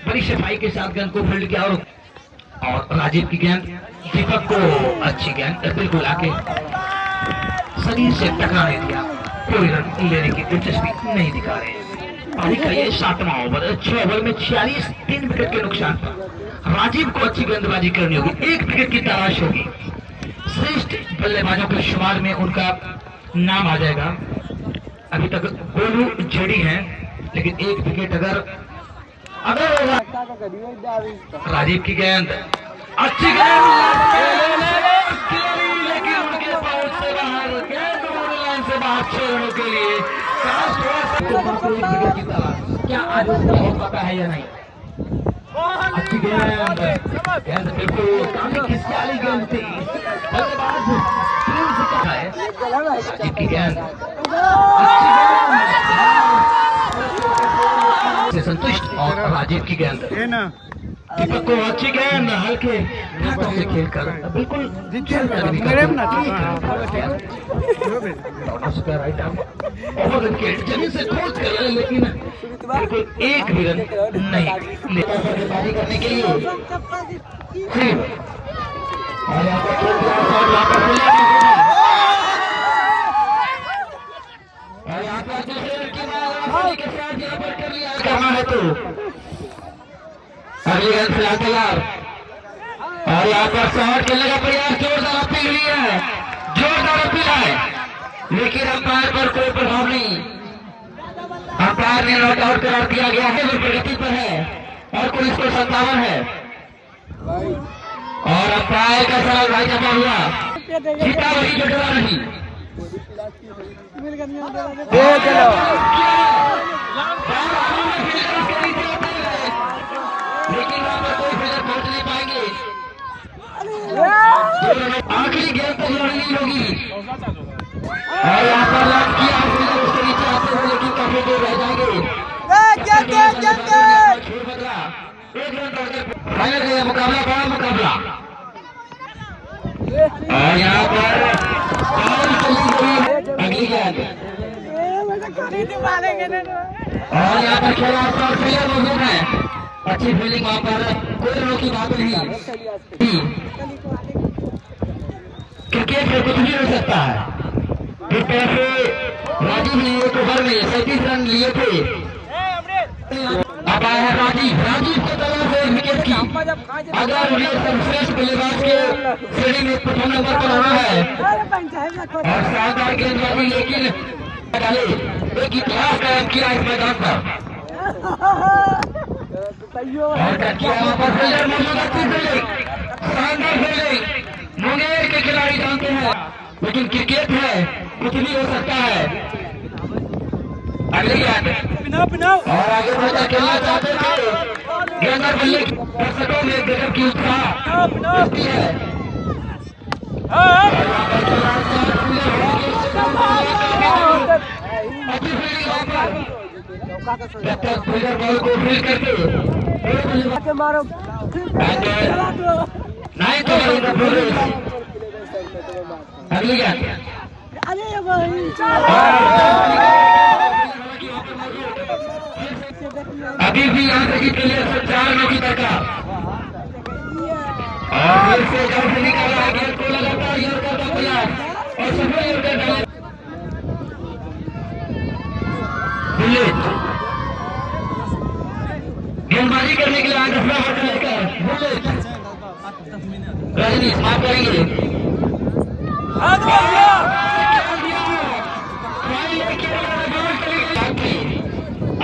बड़ी सफाई के साथ गेंद को फील्ड किया और राजीव की गेंद दीपक को अच्छी गेंद बिल्कुल आके शरीर से टकराने दिया, कोई रन लेने की दिलचस्पी नहीं दिखा रहे। पारी का ये 7वां ओवर, 6 ओवर में 46 3 विकेट के नुकसान पर राजीव को अच्छी गेंदबाजी करनी होगी, 1 विकेट की तलाश होगी। श्रेष्ठ बल्लेबाजों के शुमार में उनका नाम आ जाएगा। अभी तक गोलू जड़ी है, लेकिन 1 विकेट अगर राजीव की गेंद अच्छी गेंद लेकिन उनके पाउट से बाहर, गेंद लाइन से बाहर 6 रनों के लिए। क्या आज हो पता है या नहीं? अच्छी गेंद, गेंद बिल्कुल काफी खिसियाली गेंद थी, बल्लेबाज राजीव की गेंद से संतुष्ट और राजीव की गेंद दीपक को अच्छी गेंद हल्के हाथों से खेलकर बिल्कुल राइट आर्म ओवर विकेट जमीन से खोज कर, लेकिन बिल्कुल 1 भी रन नहीं पारी करने के लिए। और यहाँ पर करना है तो अगली गेंद फिलहाल तैयार, और यहाँ पर शॉट खेलने का प्रयास, जोरदार अपील हुई है, जोरदार अपील है, लेकिन अंपायर पर कोई प्रभाव नहीं। अंपायर ने नॉट आउट करार दिया गया है, वो प्रगति पर है और कोई इसको 57 है, और अंपायर का सवाल भाई जमा हुआ, जीता वही जुटवा नहीं। लेकिन वहां पर कोई फील्डर पहुंच नहीं पाएंगे, आखिरी गेंद तक लड़नी होगी। और यहाँ पर लॉक किया फील्डर उसके नीचे आते हुए, लेकिन काफी दूर रह जाएंगे। फाइनल का मुकाबला, बड़ा मुकाबला, और यहाँ पर अगली गेंद, और यहाँ पर खेला और फील्डर मौजूद है, अच्छी फील्डिंग, वहां पर कोई रनों की बात नहीं। क्रिकेट में कुछ भी हो सकता है। इस तरह से राजीव ने 1 ओवर में 37 रन लिए थे। अब आया है राजीव को तरफ से 1 विकेट की, अगर उन्हें सर्वश्रेष्ठ बल्लेबाज के श्रेणी में प्रथम नंबर पर आना है, और शानदार गेंदबाजी, लेकिन एक इतिहास कायम किया इस मैदान पर। और फील्डर मौजूद, अच्छी फील्डिंग, शानदार फील्डिंग, मुंगेर के खिलाड़ी जानते हैं, लेकिन क्रिकेट है, कुछ भी हो सकता है। अगली गेंद, और आगे बढ़कर खेलना चाहते थे गेंद और बल्ले, दर्शकों में गजब की उत्साह होती है। अच्छी फील्डिंग वहां पर, जब तक फील्डर बॉल को फील्ड करके मारो नहीं तो अगली गेंद, अभी भी यहाँ से के लिए 4 रनों की दरकार, और फिर से घर से निकाला गेंद को लगातार यूर करता प्रयास, और सफल यूर करता गेंदबाजी करने के लिए आगे रजनी समाप्त करेंगे।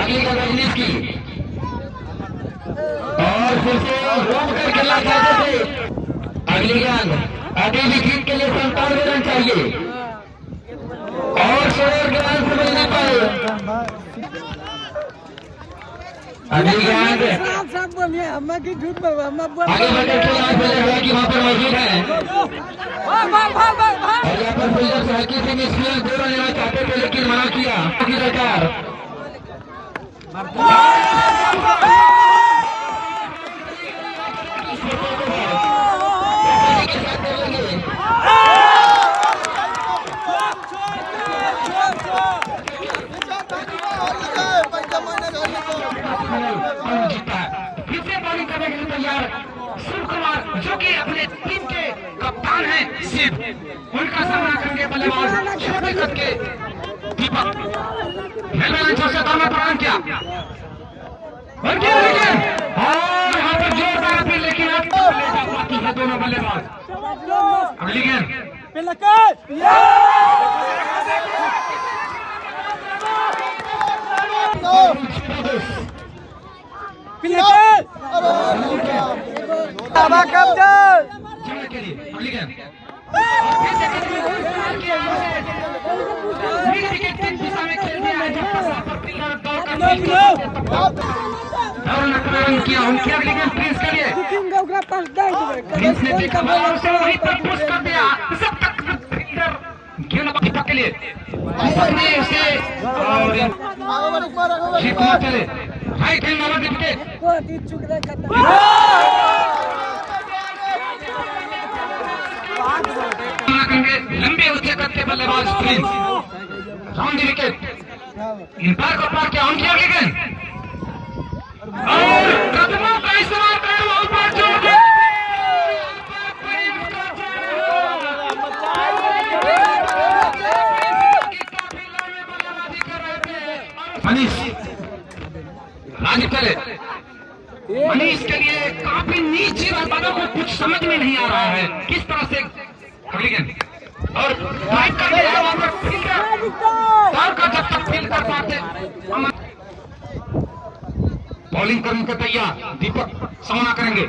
अगली गेंद रजनीश की, और फिर से रोक कर खेलना चाहते थे। अगली गेंद, अभी भी जीत के लिए 97 रन चाहिए, और 16 के रन समझ नहीं पाए। अगली गेंद, आगे बढ़कर खेला कि वहां पर मौजूद है, और यहाँ पर फील्डर से हल्की सी मिसफील्ड 2 रन लेना चाहते थे, लेकिन मना किया की सरकार। तैयार शिव कुमार, जो कि अपने टीम के कप्तान हैं, शिव, उनका सामना करेंगे बल्लेबाज छोटे कद के दीपक। समय प्रदान किया और यहाँ पर जोरदार अपील, लेकिन आज बाकी है दोनों बल्लेबाज। अगली गेंद अगली गेंद विकेट की दिशा में खेल दिया है, जब किया उनकी अगली गेंद प्रिंस के लिए। प्रिंस ने देखा उसे वहीं पर पुश कर दिया, सब तक गेंद दीपक के लिए पकड़े उसे और चले राइट हैंड वाला विकेट। लंबे ऊंचे करते बल्लेबाज Prince round the wicket, empire को पार किया उनकी अगली गेंद और कदमों का इस्तेमाल कर वहां पर जोड़ दिया। मनीष राजीव चले, मनीष के लिए काफी नीचे बालों को कुछ समझ में नहीं आ रहा है किस तरह से। अगली गेंद और ड्राइव कर दिया वहां पर फील्डर का जब तक फील्ड कर पाते बॉलिंग करने को तैयार दीपक सामना करेंगे।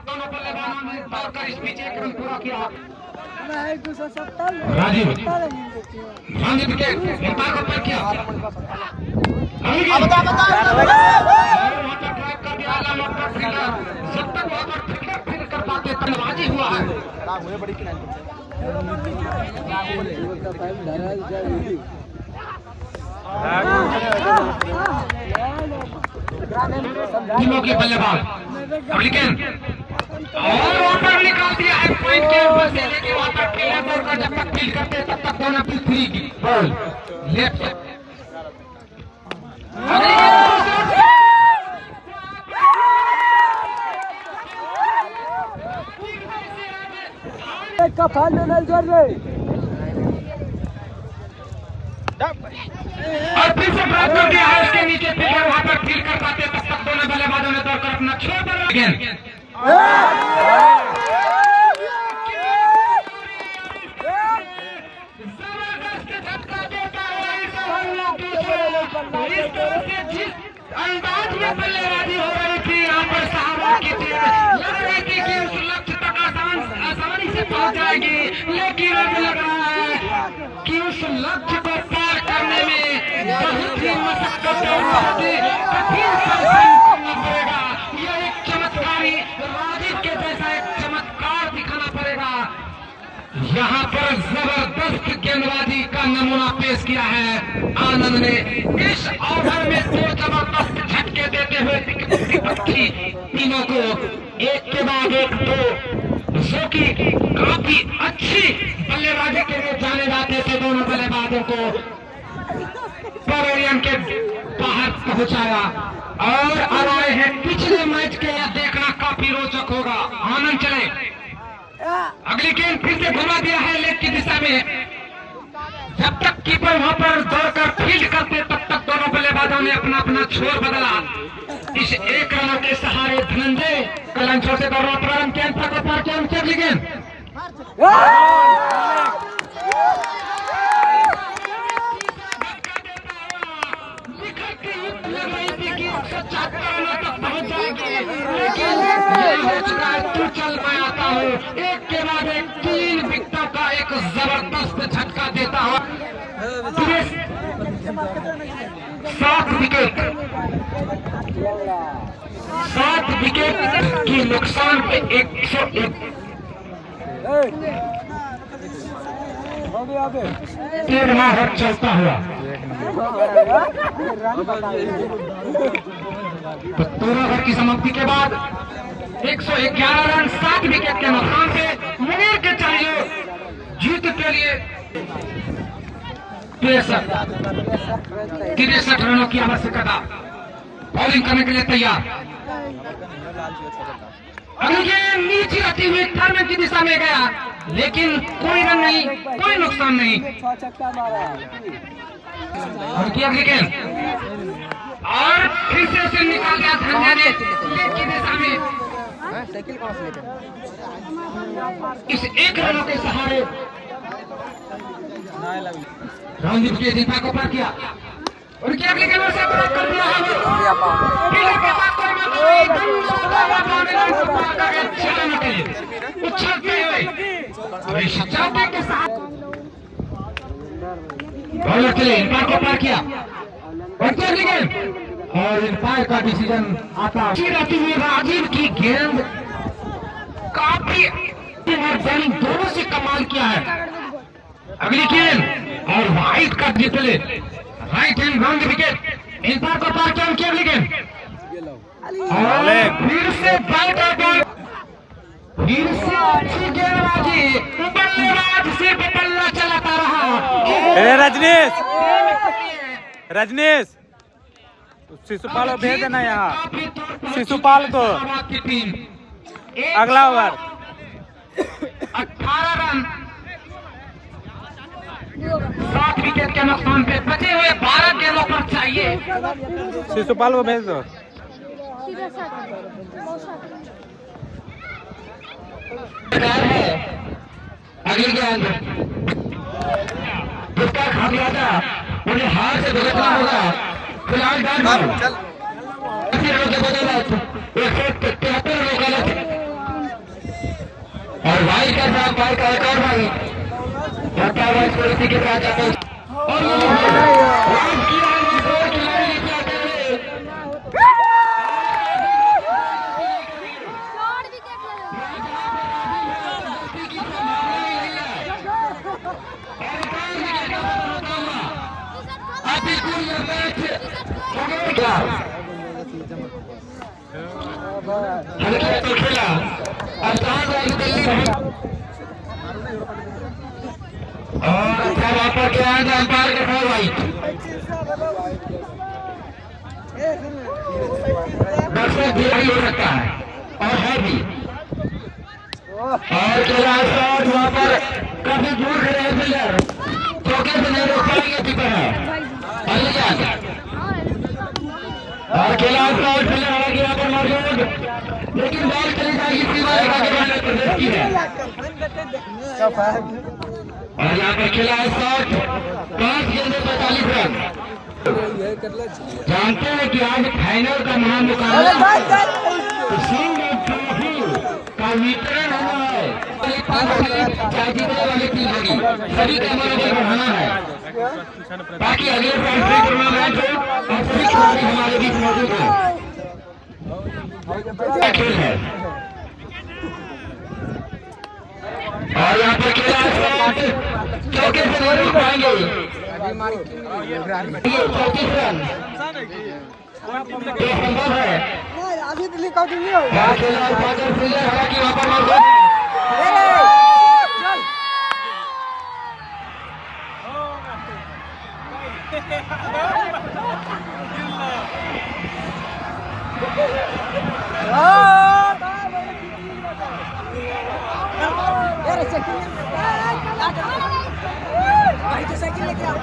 दोनों बल्लेबाजों ने दौड़कर इस बीच एक रन पूरा किया। राजीव राजीव विकेट एम्पायर को पार किया, जब तक वहां पर फील्डर फील्ड कर पाते राजी हुआ है। टीमों के बल्लेबाज अगली गेंद और वहां पर निकाल दिया है पॉइंट के ऊपर से, लेकिन वहां पर फील्डर का जब तक फील्ड करते तब तक दोनों की फ्री की बॉल लेफ्ट। का फाइनल जोड़ रहे और फिर से ड्रॉप कर दिया है उसके नीचे फील्डर वहां पर फील्ड कर पाते तब तक दोनों बल्लेबाजों ने दौड़कर अपना छोड़ दिया। जबरदस्त झटका देता है इस तरह से जिस अंदाज में बल्लेबाजी हो रही थी यहाँ पर साहबा की टीम लग रही थी कि उस लक्ष्य तक आसानी से पहुंच जाएगी, लेकिन अब लग रहा है कि उस लक्ष्य को पार करने में बहुत ही मशक्कत कठिन परिश्रम करना पड़ेगा। यह एक चमत्कारी राजीव के जैसा एक चमत्कार दिखाना पड़ेगा। यहाँ पर जबरदस्त गेंदबाजी का नमूना पेश किया है आनंद ने। इस ओवर में दो जबरदस्त झटके देते हुए विपक्षी टीमों को एक के बाद एक दो जो कि काफी अच्छी बल्लेबाजी के लिए जाने जाते थे दोनों बल्लेबाजों को पवेलियन के बाहर पहुंचाया और अब आए हैं पिछले मैच के। यह देखना काफी रोचक होगा। आनंद चले, अगली गेंद फिर से घुमा दिया है लेग की दिशा में। जब तक कीपर वहां पर दौड़कर फील्ड करते तब तक दोनों बल्लेबाजों ने अपना अपना छोर बदला। इस एक रनों के सहारे धनंजय कलंचों से दौड़ना प्रारंभ किया, पार किया उनकी अगली गेंद पहुंच जाएगी, लेकिन तू चल मैं आता हूँ। एक के बाद एक 3 विकेटों का एक जबरदस्त झटका देता हुआ 7 विकेट की नुकसान पे 101 13वां ओवर चलता हुआ। तो 13 ओवर की समाप्ति के बाद 111 रन 7 विकेट के नुकसान से मुनीर के चाहिए जीत के लिए 63 रनों की आवश्यकता। बॉलिंग करने के लिए तैयार, अगली गेंद नीचे आती हुई टर्न की दिशा में गया। लेकिन कोई रन नहीं, कोई नुकसान नहीं। 6 छक्का मारा। और किया विकेट और फिर से उसे निकाल दिया धन्या ने लेग की दिशा में। इस एक रन के सहारे रामदीप के दीपा को पार किया और क्या विकेट से ब्रेक कर दिया है। विकेट के बाद उछलते हुए चाटे के साथ बॉलर चले इम्पायर को पार किया और क्या विकेट और इम्पायर का डिसीजन आता रहती हुई राजीव की गेंद काफी और बैटिंग दोनों से कमाल किया है। अगली गेंद और वाइट का निकले right hand wrong wicket empire को पार किया क्या विकेट और फिर से बैट और फिर से अच्छी गेंदबाजी बल्लेबाज से बल्ला चलाता रहा। रजनीश शिशुपाल को भेज देना यहाँ। शिशुपाल को अगला ओवर 18 रन 7 विकेट के नुकसान पे बचे हुए 12 गेंदों पर चाहिए। शिशुपाल को भेज दो। है अगली गेंद जिसका खामियाजा उन्हें हार से भुगतना होगा। फिलहाल और भाई का साथ भाई का एक और भाई के साथ जाते तो खेला और वहाँ पर क्या है अंपायर के फॉल वाइट दर्शक भी हो सकता है और है भी और वहाँ पर काफी दूर खड़े हैं प्लेयर चौके से नहीं रोक पाएंगे कीपर है और खेला प्लेयर हालांकि यहाँ पर मौजूद लेकिन बॉल चली जाएगी प्रदेश की है और यहाँ पर खेला है शॉट 5 गेंदों 45 रन। जानते हैं कि आज फाइनल का महामुकाबला का वितरण होना है। 5 जीतने वाली टीम होगी, सभी का मनोबल बढ़ाना है ताकि अगले टूर्नामेंट हो और सभी खिलाड़ी हमारे बीच मौजूद हो। खेल है और यहाँ पर खेला चौके से नहीं रोक पाएंगे 34 रन ये संभव है। खेला हालांकि वहाँ पर मौजूद साइकिल लेके आओ।